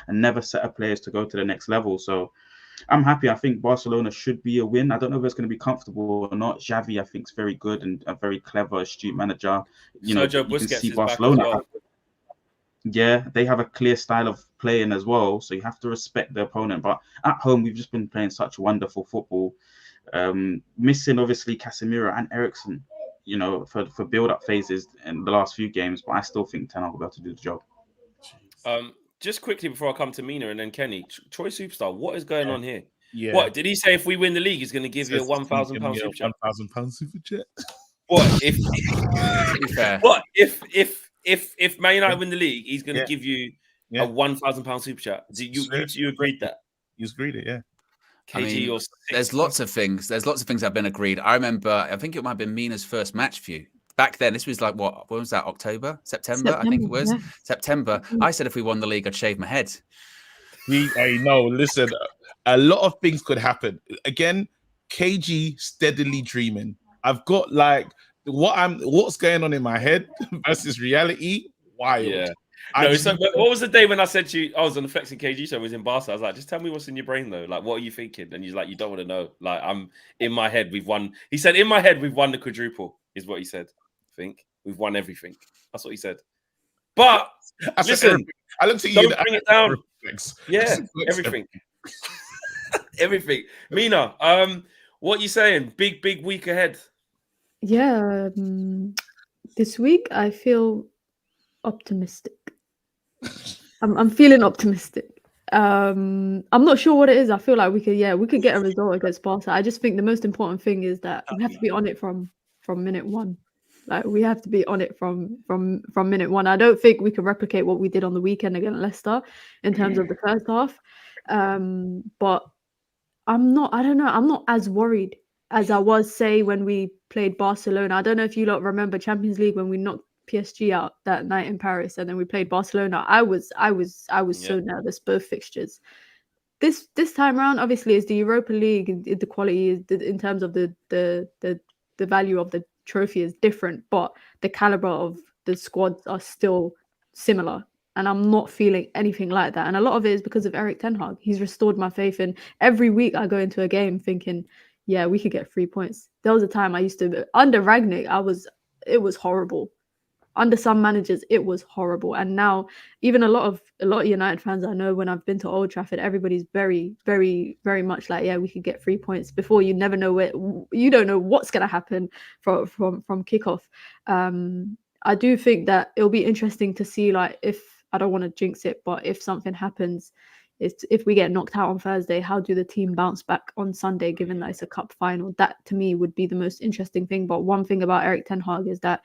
another set of players to go to the next level. So I'm happy. I think Barcelona should be a win. I don't know if it's going to be comfortable or not. Xavi, I think, is very good and a very clever, astute manager. You know, you can see Barcelona. Yeah, they have a clear style of playing as well, so you have to respect the opponent. But at home, we've just been playing such wonderful football. Missing, obviously, Casemiro and Eriksen, you know, for build-up phases in the last few games. But I still think Ten Hag will be able to do the job. Just quickly before I come to Mina and then Kenny, Troy Superstar, what is going on here? Yeah. What did he say? If we win the league, he's going to give you a £1,000 super chat. £1,000 super chat. What if? To be fair. What if Man United win the league, he's going to give you a £1,000 super chat? Do you agreed that? You agreed it, yeah. KG, there's lots of things. There's lots of things that have been agreed. I remember, I think it might have been Mina's first match view. Back then, this was like, what was that, September, I think it was. Yeah. September. I said if we won the league, I'd shave my head. I know, listen, a lot of things could happen. Again, KG steadily dreaming. I've got like, what's going on in my head versus reality, wild. Yeah. What was the day when I said to you, I was on the Flexing KG show, I was in Barca. I was like, just tell me what's in your brain though. Like, what are you thinking? And he's like, you don't want to know. Like, I'm in my head, we've won. He said, in my head, we've won the quadruple, is what he said. Think we've won everything. That's what he said. But listen, I looked at you. Don't bring it down. Yeah, everything. Everything. Mina, what are you saying? Big week ahead. Yeah, this week I feel optimistic. I'm feeling optimistic. I'm not sure what it is. I feel like we could get a result against Barca. I just think the most important thing is that we have to be on it from minute one. Like, we have to be on it from minute one. I don't think we can replicate what we did on the weekend against Leicester in terms of the first half. But I'm not as worried as I was, say, when we played Barcelona. I don't know if you lot remember Champions League when we knocked PSG out that night in Paris, and then we played Barcelona. I was so nervous, both fixtures. This time around, obviously, it's the Europa League. The quality is in terms of the value of the trophy is different, but the caliber of the squads are still similar. And I'm not feeling anything like that. And a lot of it is because of Erik ten Hag. He's restored my faith. And every week I go into a game thinking, yeah, we could get 3 points. There was a time I used to, under Ragnick, it was horrible. Under some managers, it was horrible. And now, even a lot of United fans I know, when I've been to Old Trafford, everybody's very, very, very much like, yeah, we could get 3 points. Before, you never know you don't know what's going to happen from kickoff. I do think that it'll be interesting to see, like, if, I don't want to jinx it, but if something happens, if we get knocked out on Thursday, how do the team bounce back on Sunday, given that it's a cup final? That to me would be the most interesting thing. But one thing about Erik ten Hag is that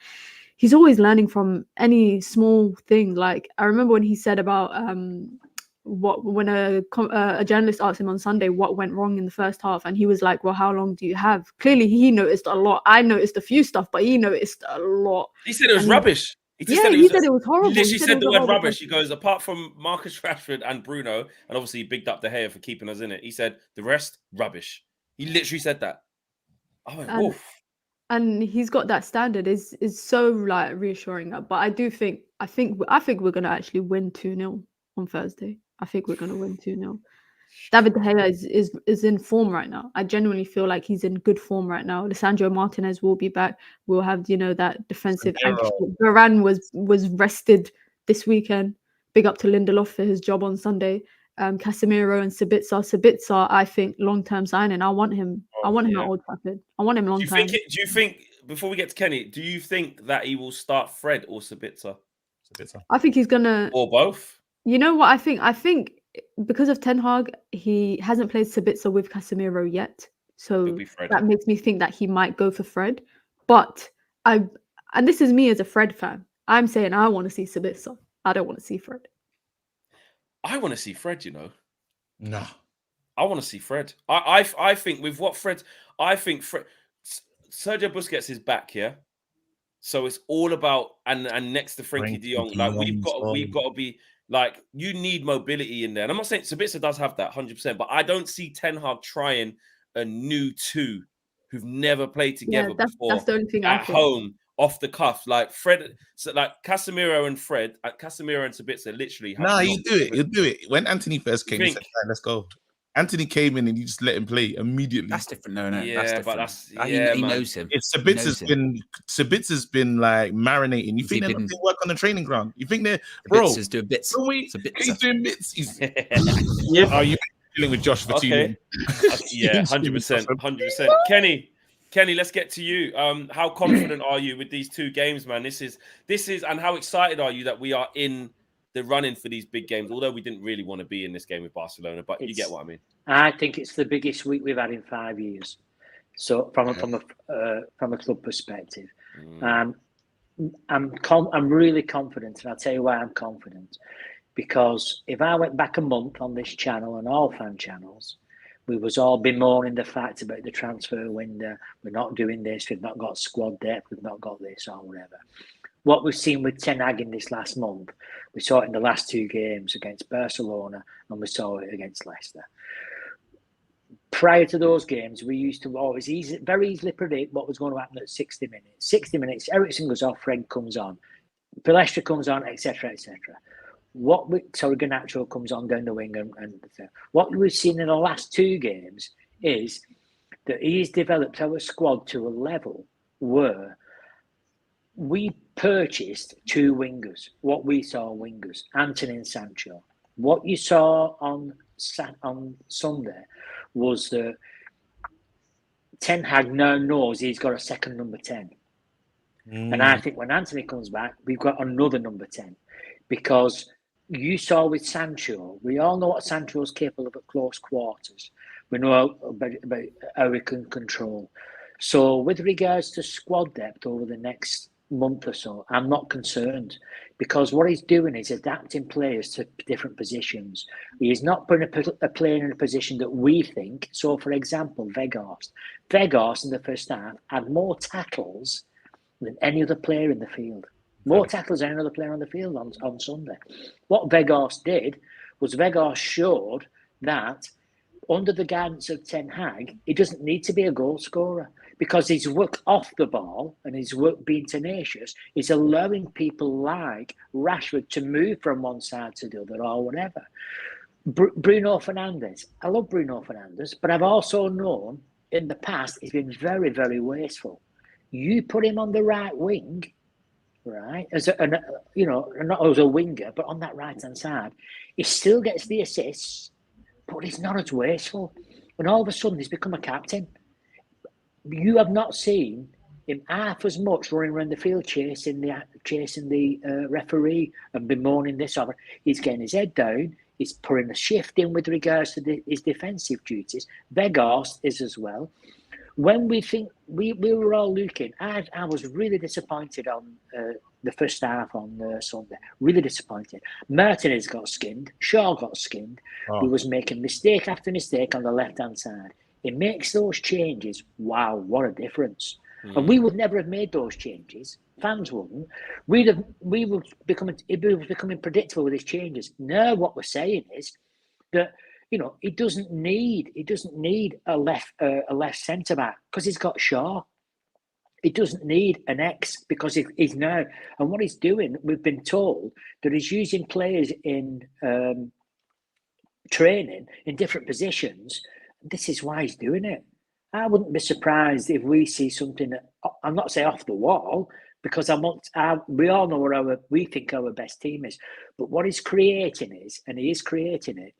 he's always learning from any small thing. Like, I remember when he said about when a journalist asked him on Sunday what went wrong in the first half, and he was like, well, how long do you have? Clearly he noticed a lot. I noticed a few stuff, but he noticed a lot. He said it was rubbish. He said it was horrible. He literally said the word rubbish. He goes, apart from Marcus Rashford and Bruno, and obviously he bigged up De Gea for keeping us in it, he said the rest rubbish. He literally said that. I went, woof. And he's got that standard is so like reassuring. But I think we're gonna actually win 2-0 on Thursday. I think we're gonna win 2-0. David De Gea is in form right now. I genuinely feel like he's in good form right now. Lisandro Martinez will be back. We'll have, that defensive anchor. Varane was rested this weekend. Big up to Lindelof for his job on Sunday. Casemiro and Sabitzer, I think long-term signing. I want him. I want him at Old Trafford. I want him long time. Do you think, before we get to Kenny, do you think that he will start Fred or Sabitzer? I think he's gonna, or both. You know what I think? I think because of Ten Hag, he hasn't played Sabitzer with Casemiro yet, so that makes me think that he might go for Fred. But and this is me as a Fred fan. I'm saying I want to see Sabitzer. I don't want to see Fred. I want to see Fred, No. I want to see Fred. I think with what Fred, I think Fred, Sergio Busquets is back here. So it's all about, and next to Frankie de Jong, like we've got to be like, you need mobility in there. And I'm not saying Sabitzer does have that 100%, but I don't see Ten Hag trying a new two who've never played together before. That's the only thing at home. Off the cuff, like Fred, so like Casemiro and Sabitzer literally. You do it. When Anthony first came, he said, right, let's go. Anthony came in and you just let him play immediately. That's different. No, yeah, that's different. He knows him. Sabitzer's been like marinating. You think they're not doing work on the training ground? You think they're Sabitzer's doing bits? He's doing bits. Yeah. Are you dealing with Josh for 2 years? Yeah, 100%, 100%. Kenny, let's get to you. How confident are you with these two games, man? This is, and how excited are you that we are in the running for these big games? Although we didn't really want to be in this game with Barcelona, but you get what I mean. I think it's the biggest week we've had in 5 years. So from a club perspective, I'm really confident, and I'll tell you why I'm confident. Because if I went back a month on this channel and all fan channels, we was all bemoaning the fact about the transfer window. We're not doing this. We've not got squad depth. We've not got this or whatever. What we've seen with Ten Hag in this last month, we saw it in the last 2 games against Barcelona and we saw it against Leicester. Prior to those games, we used to always very easily predict what was going to happen at 60 minutes. 60 minutes, Eriksen goes off, Fred comes on, Palestra comes on, etc., etc. Garnacho comes on down the wing, and what we've seen in the last 2 games is that he's developed our squad to a level where we purchased 2 wingers. What we saw wingers, Anthony and Sancho. What you saw on Sunday was that Ten Hag now knows he's got a second number 10. And I think when Anthony comes back, we've got another number 10. Because you saw with Sancho, we all know what Sancho is capable of at close quarters. We know about how he can control. So with regards to squad depth over the next month or so, I'm not concerned, because what he's doing is adapting players to different positions. He's not putting a player in a position that we think. So, for example, Weghorst in the first half had more tackles than any other player in the field. More tackles than another player on the field on Sunday. What Weghorst did was Weghorst showed that under the guidance of Ten Hag, he doesn't need to be a goal scorer, because his work off the ball and his work being tenacious is allowing people like Rashford to move from one side to the other or whatever. Bruno Fernandes. I love Bruno Fernandes, but I've also known in the past he's been very, very wasteful. You put him on the right wing, right, as not as a winger, but on that right-hand side, he still gets the assists, but he's not as wasteful. And all of a sudden, he's become a captain. You have not seen him half as much running around the field chasing the referee and bemoaning this over. He's getting his head down. He's putting a shift in with regards to his defensive duties. Weghorst is as well. When we think we were all looking, I was really disappointed on the first half on Sunday. Really disappointed. Martinez got skinned. Shaw got skinned. He was making mistake after mistake on the left-hand side. He makes those changes. Wow, what a difference. And we would never have made those changes. Fans wouldn't. It was becoming predictable with his changes. Now what we're saying is that he doesn't need a left centre back because he's got Shaw. He doesn't need an X because he's now, and what he's doing, we've been told that he's using players in training in different positions. This is why he's doing it. I wouldn't be surprised if we see something that, I'm not saying off the wall, because we all know what we think our best team is. But what he's creating is, and he is creating it,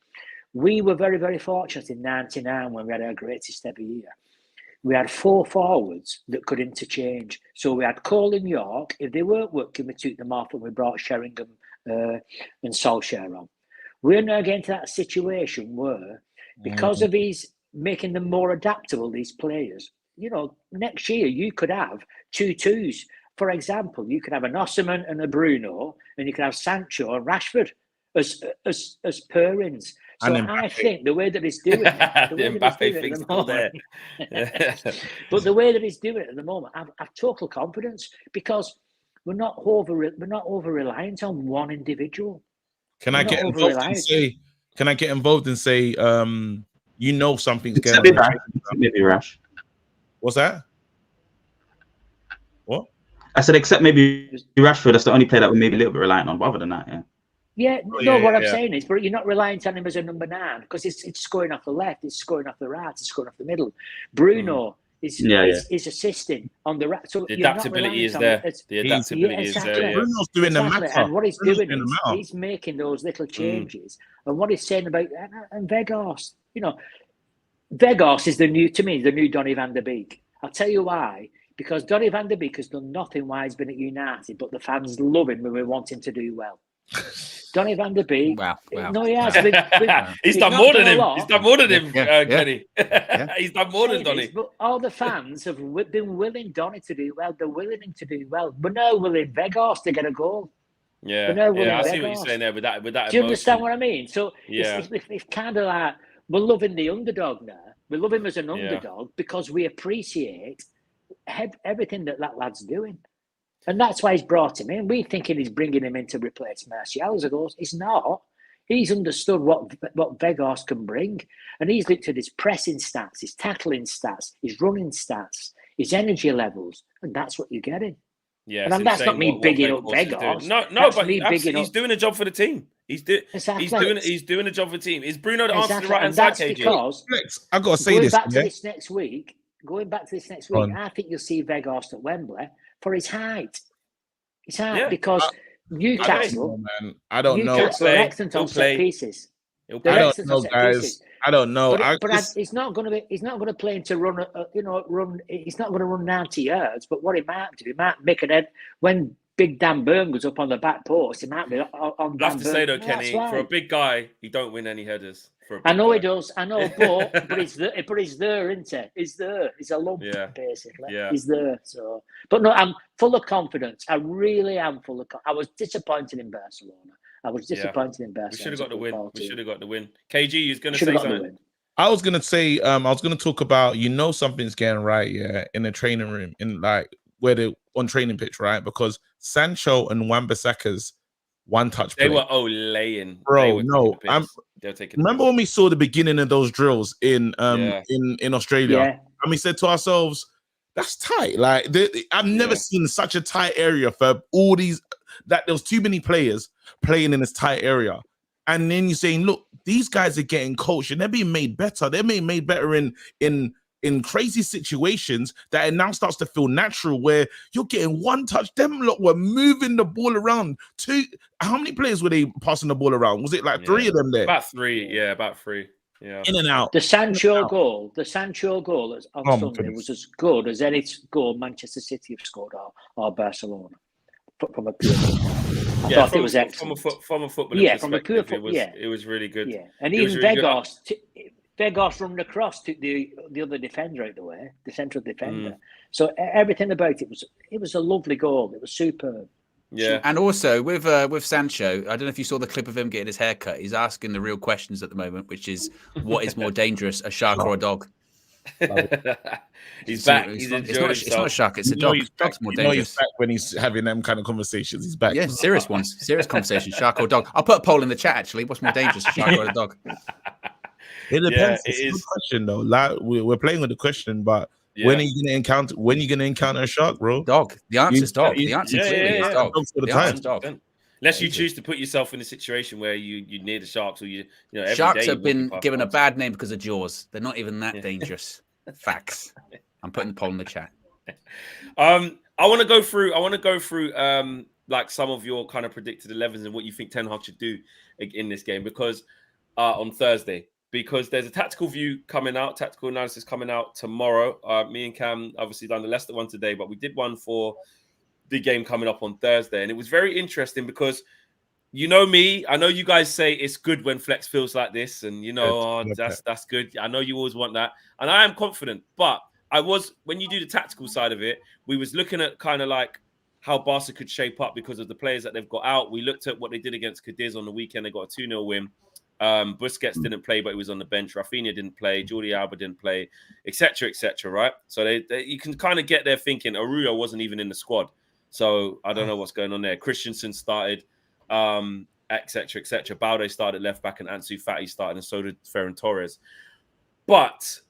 we were very, very fortunate in 99 when we had our greatest ever year. We had 4 forwards that could interchange. So we had Cole and York. If they weren't working, we took them off and we brought Sheringham and Solskjaer on. We're now getting to that situation where, because of his making them more adaptable, these players, next year you could have 2 twos. For example, you could have an Osimhen and a Bruno, and you could have Sancho and Rashford as pairings. So I think the way that he's doing it, but the way that he's doing it at the moment, I've total confidence because we're not over reliant on one individual. Can I get involved and say, something's going on? Maybe Rash. What's that? What? I said, except maybe Rashford. That's the only player that we're maybe a little bit reliant on. But other than that, yeah. What I'm saying is, but you're not reliant on him as a number 9 because it's scoring off the left, it's scoring off the right, it's scoring off the middle. Bruno is assisting on the right. So the adaptability is there. The adaptability is there. Bruno's doing the matter. And what he's doing is he's making those little changes. And what he's saying about and Weghorst, Weghorst is the new Donny van der Beek. I'll tell you why. Because Donny van der Beek has done nothing while he's been at United, but the fans love him when we want him to do well. Donny van der Beek. Wow. No, he has. He's done more than him. He's done more than him, Kenny. He's done more than Donny. But all the fans have been willing Donny to do well. They're willing him to do well. But now willing Weghorst to get a goal. Yeah, I see what you're saying there with that. Do you understand what I mean? So it's kind of like we're loving the underdog now. We love him as an underdog because we appreciate everything that lad's doing. And that's why he's brought him in. We're thinking he's bringing him in to replace Marcel. As goes, he's not. He's understood what Weghorst can bring. And he's looked at his pressing stats, his tackling stats, his running stats, his energy levels. And that's what you're getting. Yeah, and that's not me bigging up Weghorst. No, but he's doing a job for the team. He's doing a job for the team. Is Bruno the answer to the right-hand side, KG? Because I've got to say this. Going back to this next week, I think you'll see Weghorst at Wembley for his height. Because Newcastle, I don't know. Newcastle are excellent on set pieces. I don't know, guys. I don't know. But he's not going to be. He's not going to play him to run. Run. He's not going to run 90 yards. But what he might do, he might make an head when Big Dan Burn goes up on the back post. He might be on. I have to say though, Kenny, for a big guy, he don't win any headers. I know he does. I know, but he's there, isn't he? He's there. He's a lump, basically. Yeah. He's there. So, but no, I'm full of confidence. I really am full of. I was disappointed in Barcelona. We should have got the win. We should have got the win. KG, you're going to say something. I was going to say, I was going to talk about, something's getting right, in the training room, in like where they're on training pitch, right? Because Sancho and Wan-Bissaka's one-touch play. They were laying. Bro, no. Remember when we saw the beginning of those drills in Australia? Yeah. And we said to ourselves, That's tight. Like I've never seen such a tight area for all these. That there was too many players playing in this tight area, and then you're saying, look, these guys are getting coached and they're being made better. They're being made better in crazy situations that it now starts to feel natural, where you're getting one touch. Them lot were moving the ball around. How many players were they passing the ball around? Was it like 3 of them there? About three. Yeah, about 3. Yeah. In and out. The Sancho goal on Sunday was as good as any goal Manchester City have scored or Barcelona from a pure football. I thought it was excellent. From a football perspective, it was really good. Yeah, and even Vegas running across to the other defender out the way, the central defender. So everything about it was a lovely goal. It was superb. Yeah, and also with Sancho, I don't know if you saw the clip of him getting his hair cut. He's asking the real questions at the moment, which is, what is more dangerous, a shark or a dog? He's back. It's not a shark, it's a dog. Dog's more dangerous. He's back when he's having them kind of conversations. He's back. Yeah, serious ones. Serious conversation. Shark or dog. I'll put a poll in the chat, actually. What's more dangerous, a shark or a dog? It depends. It's a good question, though. Like, we're playing with the question, but when are you gonna encounter a shark, bro? Dog. The answer is dog. The answer clearly is dog. The answer is dog. Unless you choose to put yourself in a situation where you near the sharks, or every sharks day have been given a bad name because of Jaws. They're not even that dangerous. Facts. I'm putting the poll in the chat. I want to go through like some of your kind of predicted 11s and what you think Ten Hag should do in this game, because on Thursday, because there's a tactical analysis coming out tomorrow. Me and Cam obviously done the Leicester one today, but we did one for the game coming up on Thursday, and it was very interesting because, you know me, I know you guys say it's good when Flex feels like this, and that's good. I know you always want that, and I am confident. But when you do the tactical side of it, we was looking at kind of like how Barca could shape up because of the players that they've got out. We looked at what they did against Cadiz on the weekend. They got a 2-0 win. Busquets didn't play, but he was on the bench. Rafinha didn't play. Jordi Alba didn't play, etc., right? So you can kind of get there thinking Arroyo wasn't even in the squad. So I don't know what's going on there. Christensen started, etc. Balde started left back, and Ansu Fati started, and so did Ferran Torres. But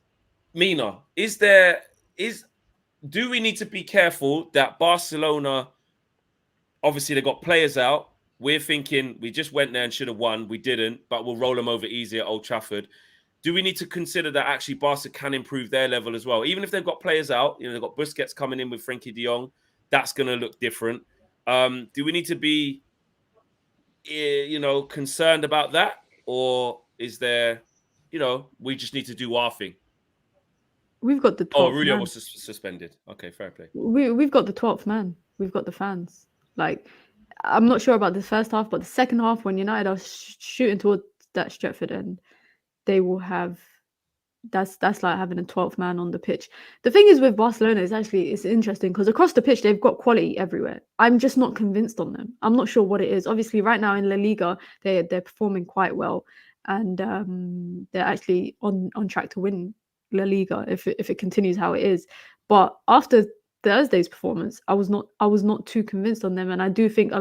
Mina, do we need to be careful that Barcelona, obviously they got players out. We're thinking we just went there and should have won. We didn't, but we'll roll them over easy at Old Trafford. Do we need to consider that actually Barca can improve their level as well? Even if they've got players out, they've got Busquets coming in with Frenkie de Jong. That's going to look different. Do we need to be, concerned about that? Or is there, we just need to do our thing? We've got the 12th Aurelio man. was suspended. Okay, fair play. We've got the 12th man. We've got the fans. Like, I'm not sure about the first half, but the second half, when United are shooting towards that Stretford end, they will have. That's like having a 12th man on the pitch. The thing is with Barcelona it's interesting because across the pitch they've got quality everywhere. I'm just not convinced on them. I'm not sure what it is. Obviously, right now in La Liga they're performing quite well, and they're actually on track to win La Liga if it continues how it is. But after Thursday's performance, I was not too convinced on them, and I do think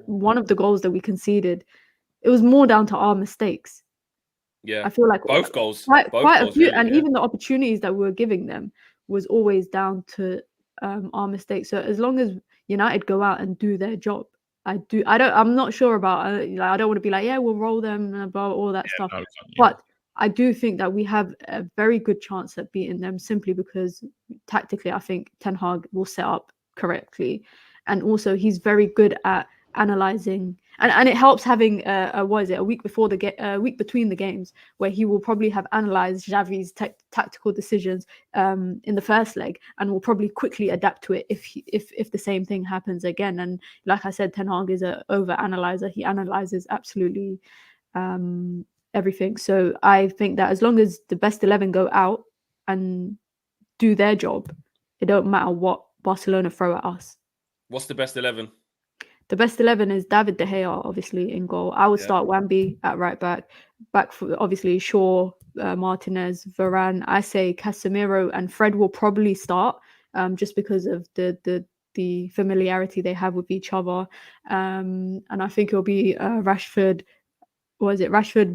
one of the goals that we conceded, it was more down to our mistakes. Yeah, I feel like both goals, quite a few, really, and even the opportunities that we were giving them was always down to our mistakes. So as long as United go out and do their job, I'm not sure about. I don't want to be like, yeah, we'll roll them and about all that stuff. But I do think that we have a very good chance at beating them simply because tactically, I think Ten Hag will set up correctly, and also he's very good at analyzing. And it helps having a week between the games where he will probably have analyzed Xavi's tactical decisions in the first leg and will probably quickly adapt to it if the same thing happens again. And like I said, Ten Hag is an over analyzer. He analyzes absolutely everything. So I think that as long as the best 11 go out and do their job, it don't matter what Barcelona throw at us. What's the best 11? The best 11 is David De Gea, obviously, in goal. I would start Wambi at right back. Back for, obviously, Shaw, Martinez, Varane. I say Casemiro and Fred will probably start just because of the familiarity they have with each other. And I think it'll be Rashford,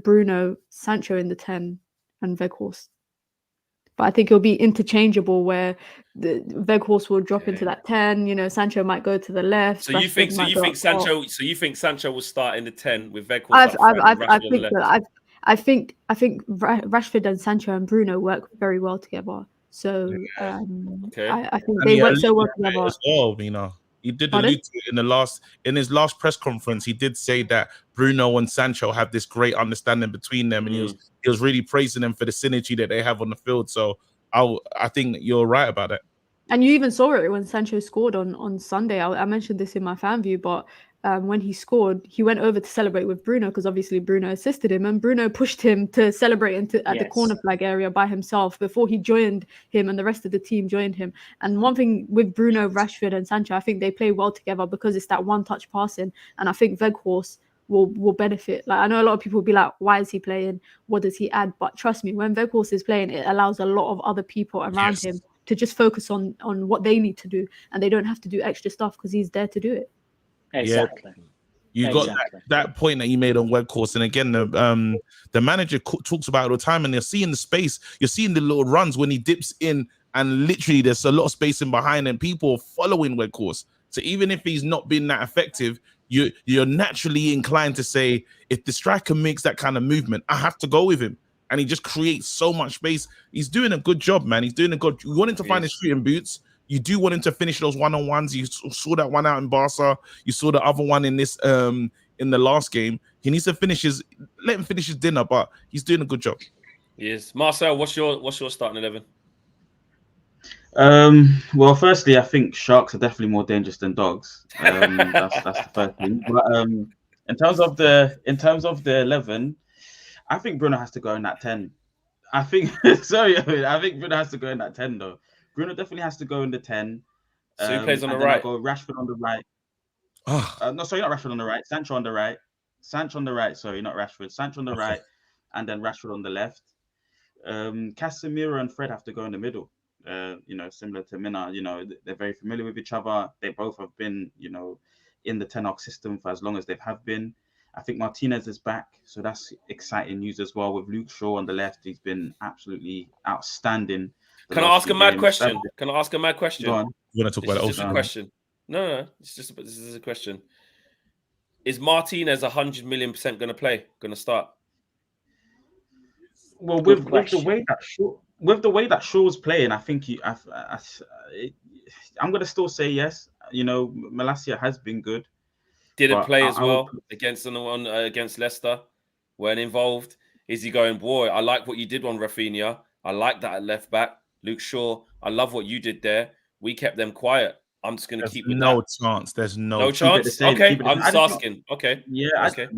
Bruno, Sancho in the 10, and Weghorst. But I think it'll be interchangeable where the Weghorst will drop into that 10. You know, Sancho might go to the left. So you think Sancho will start in the 10 with Weghorst I up front and Rashford on the think left? I think Rashford and Sancho and Bruno work very well together. So Okay. I think And they he work so well alluded to it together. as well, you know. He did Pardon? allude to it in his last press conference. He did say that Bruno and Sancho have this great understanding between them, and he was really praising them for the synergy that they have on the field. So I think that you're right about it. And you even saw it when Sancho scored on Sunday. I mentioned this in my fan view, but when he scored, he went over to celebrate with Bruno because obviously Bruno assisted him, and Bruno pushed him to celebrate at the corner flag area by himself before he joined him, and the rest of the team joined him. And one thing with Bruno, Rashford, and Sancho, I think they play well together because it's that one-touch passing, and I think Weghorst will benefit. Like, I know a lot of people will be like, why is he playing? What does he add? But trust me, when Weghorst is playing, it allows a lot of other people around him to just focus on what they need to do, and they don't have to do extra stuff because he's there to do it. Exactly. You got that point that you made on Weghorst, and again, the manager talks about it all the time, and you're seeing the space, you're seeing the little runs when he dips in, and literally there's a lot of space in behind, and people are following Weghorst. So even if he's not been that effective, you're naturally inclined to say, if the striker makes that kind of movement, I have to go with him. And he just creates so much space. He's doing a good job, man. He's doing a good. You want him to find his shooting boots. You do want him to finish those one-on-ones. You saw that one out in Barca. You saw the other one in this in the last game. He needs to let him finish his dinner, but he's doing a good job. Yes, Marcel, what's your starting 11? Well, firstly, I think sharks are definitely more dangerous than dogs. That's the first thing. But in terms of the 11. I think Bruno has to go in that 10. I think I think Bruno has to go in that 10 though. Bruno definitely has to go in the 10. So he plays on the right. right. I'll go Rashford on the right. No, sorry, not Rashford on the right. Sancho on the right. Sancho on the right. Sorry, not Rashford. Sancho on the right, and then Rashford on the left. Casemiro and Fred have to go in the middle. Similar to Mina. They're very familiar with each other. They both have been, in the Ten Hag system for as long as they have been. I think Martinez is back, so that's exciting news as well. With Luke Shaw on the left, he's been absolutely outstanding. Can I ask a mad question? Can I ask a mad question? Go on. You want to talk about this is a question. No, this is a question. Is Martinez 100 million% going to play? Going to start? Well, with the way that Shaw's playing, I think I'm going to still say yes. Malacia has been good. Didn't play as well against Leicester. Weren't involved. Is he going, boy, I like what you did on Rafinha. I like that at left back. Luke Shaw, I love what you did there. We kept them quiet. I'm just going to keep with no that. chance. There's no chance. Okay, I'm just asking. Okay. Yeah. Okay.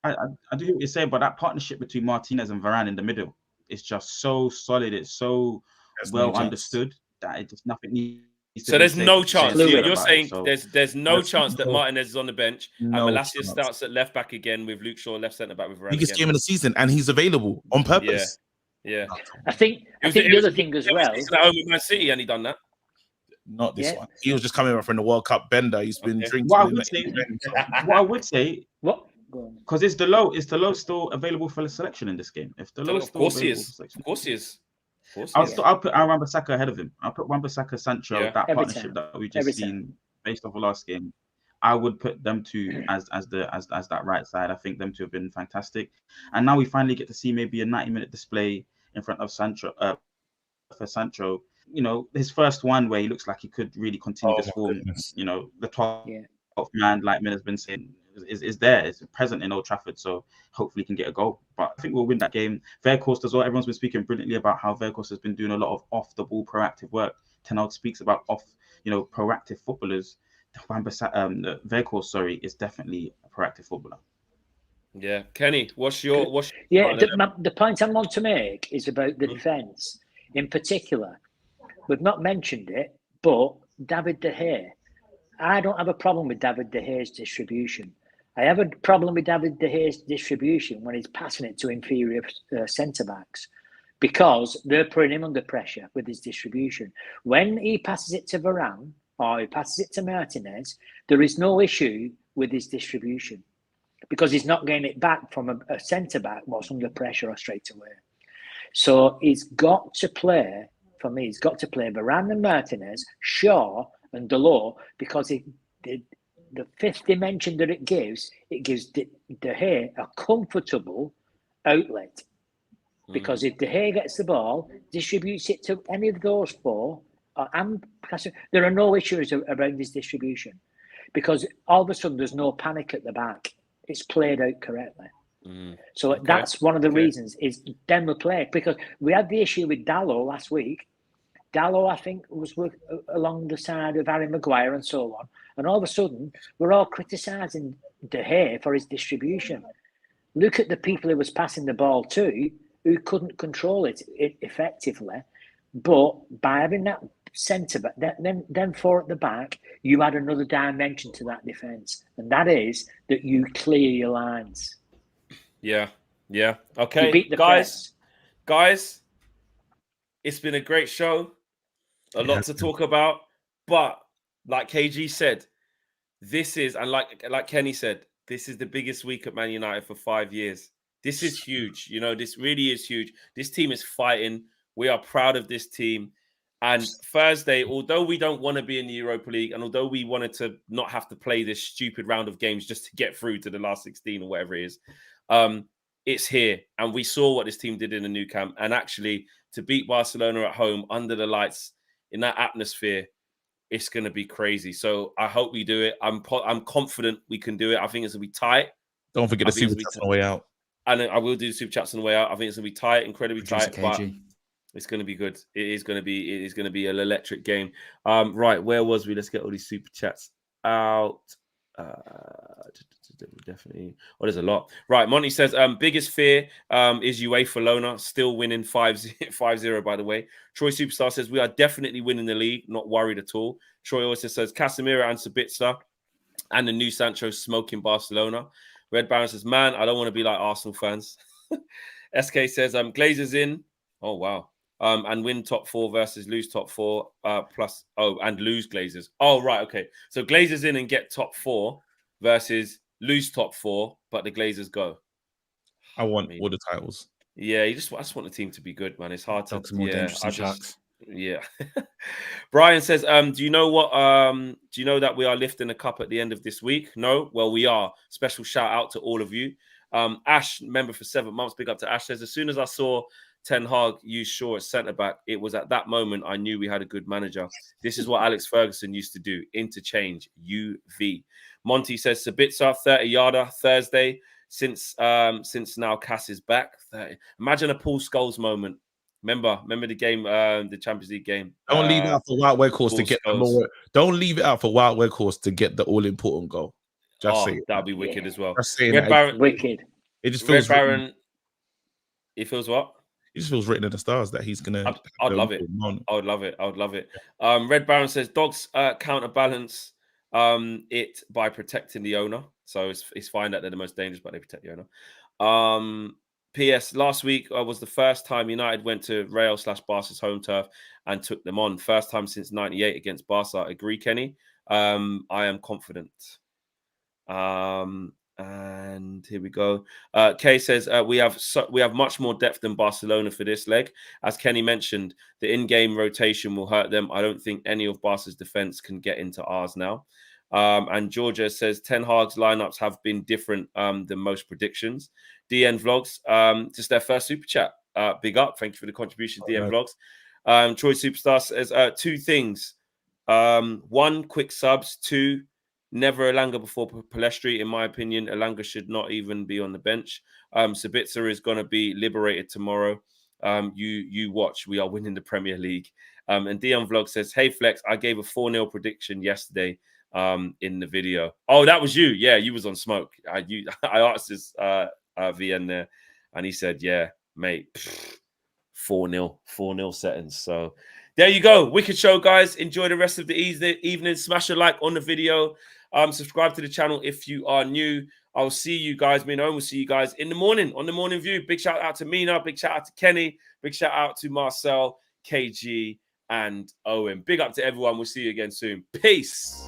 I do hear what you're saying, but that partnership between Martinez and Varane in the middle is just so solid. It's so understood that it just nothing needs. So there's no chance. You're saying there's no chance that no- Martinez is on the bench and no Malacia chance. starts at left back again with Luke Shaw left centre back with Varane. Biggest game of the season, and he's available on purpose. Yeah. I think the other thing as well. He's at home with Man City and he done that. Not this one. He was just coming up from the World Cup bender. He's been drinking. What I would say, what? Because is Delo still available for the selection in this game? If Delo Of course he is. Of course he is. I'll put Wan-Bissaka ahead of him. I'll put Wan-Bissaka, Sancho, that Every partnership time. that we just seen based off the last game. I would put them two as that right side. I think them two have been fantastic, and now we finally get to see maybe a 90-minute display in front of Sancho for Sancho. His first one where he looks like he could really continue this form. Goodness. The 12th man, like Mina's been saying, is there. It's present in Old Trafford, so hopefully he can get a goal. But I think we'll win that game. Weghorst as well. Everyone's been speaking brilliantly about how Weghorst has been doing a lot of off-the-ball proactive work. Ten Hag speaks about proactive footballers. Weghorst, is definitely a proactive footballer. Yeah, Kenny, what's your the point I want to make is about the defence in particular. We've not mentioned it, but David De Gea. I don't have a problem with David De Gea's distribution. I have a problem with David De Gea's distribution when he's passing it to inferior centre-backs because they're putting him under pressure with his distribution. When he passes it to Varane or he passes it to Martinez, there is no issue with his distribution because he's not getting it back from a centre-back whilst under pressure or straight away. So he's got to play, for me, he's got to play Varane and Martinez, Shaw and Delors, because the fifth dimension that it gives De Gea a comfortable outlet. Because if De Gea gets the ball, distributes it to any of those four, there are no issues around his distribution. Because all of a sudden there's no panic at the back. It's played out correctly. So that's one of the reasons is then we play. Because we had the issue with Dalot last week. Dalot, I think, was along the side of Harry Maguire and so on. And all of a sudden, we're all criticising De Gea for his distribution. Look at the people he was passing the ball to who couldn't control it effectively. But by having that centre back, then four at the back, you add another dimension to that defence. And that is that you clear your lines. Yeah. Okay, You beat the guys, it's been a great show. A lot to talk about. But like KG said, this is, and like Kenny said, this is the biggest week at Man United for 5 years. This is huge. You know, this really is huge. This team is fighting. We are proud of this team. And Thursday, although we don't want to be in the Europa League, and although we wanted to not have to play this stupid round of games just to get through to the last 16 or whatever it is, it's here. And we saw what this team did in the Nou Camp. And actually, to beat Barcelona at home under the lights in that atmosphere, it's going to be crazy. So I hope we do it. I'm confident we can do it. I think it's going to be tight. Don't forget the super chats on the way out. And I will do the super chats on the way out. I think it's going to be tight, incredibly tight. But it's going to be good. It is going to be an electric game. Right, where was we? Let's get all these super chats out. Definitely. Oh, there's a lot. Right, Monty says, biggest fear is UEFA Lona, still winning 5-0, by the way. Troy Superstar says, we are definitely winning the league, not worried at all. Troy also says, Casemiro and Sabitzer and the new Sancho smoking Barcelona. Red Baron says, man, I don't want to be like Arsenal fans. SK says, Glazer's in. Oh, wow. And win top 4 versus lose top 4 and lose Glazers. Oh, right. Okay. So Glazers in and get top 4 versus lose top 4, but the Glazers go. I want all the titles. Yeah, I just want the team to be good, man. It's hard to more dangerous than Sharks. Yeah. Brian says, do you know that we are lifting a cup at the end of this week? No? Well, we are. Special shout out to all of you. Ash, member for 7 months, big up to Ash, says, as soon as I saw Ten Hag use Shaw at centre-back, it was at that moment I knew we had a good manager. This is what Alex Ferguson used to do. Interchange, UV. Monty says, Sabitzer, 30-yarder, Thursday. Since now Cass is back. 30. Imagine a Paul Scholes moment. Remember the game, the Champions League game. Don't leave it out for Wild Weghorst to get the more. Don't leave it out for Wild Weghorst to get the all-important goal. Just say that'll be wicked as well. Just saying Red Baron, wicked. It just feels. Red Baron. It feels what? It just feels written in the stars that he's gonna. I'd love it. I would love it. Red Baron says dogs counterbalance it by protecting the owner. So it's fine that they're the most dangerous, but they protect the owner. P.S. Last week was the first time United went to Real/Barca's home turf and took them on. First time since '98 against Barca. Agree, Kenny? I am confident. And here we go. Kay says we have much more depth than Barcelona for this leg. As Kenny mentioned, the in-game rotation will hurt them. I don't think any of Barca's defense can get into ours now. And Georgia says Ten Hag's lineups have been different than most predictions. DN Vlogs, just their first super chat. Big up. Thank you for the contribution, DN Vlogs. Troy Superstar says 2 things. 1, quick subs. 2, never Elanga before Palestri. In my opinion, Elanga should not even be on the bench. Sabitzer is going to be liberated tomorrow. You watch. We are winning the Premier League. And Dion Vlog says, hey, Flex, I gave a 4-0 prediction yesterday in the video. Oh, that was you. Yeah, you was on smoke. I asked this VN there, and he said, yeah, mate, 4-0 settings. So there you go. Wicked show, guys. Enjoy the rest of the evening. Smash a like on the video. Subscribe to the channel if you are new. I'll see you guys. Me and Owen will see you guys in the morning on the Morning View. Big shout out to Mina. Big shout out to Kenny. Big shout out to Marcel, KG, and Owen. Big up to everyone. We'll see you again soon. Peace.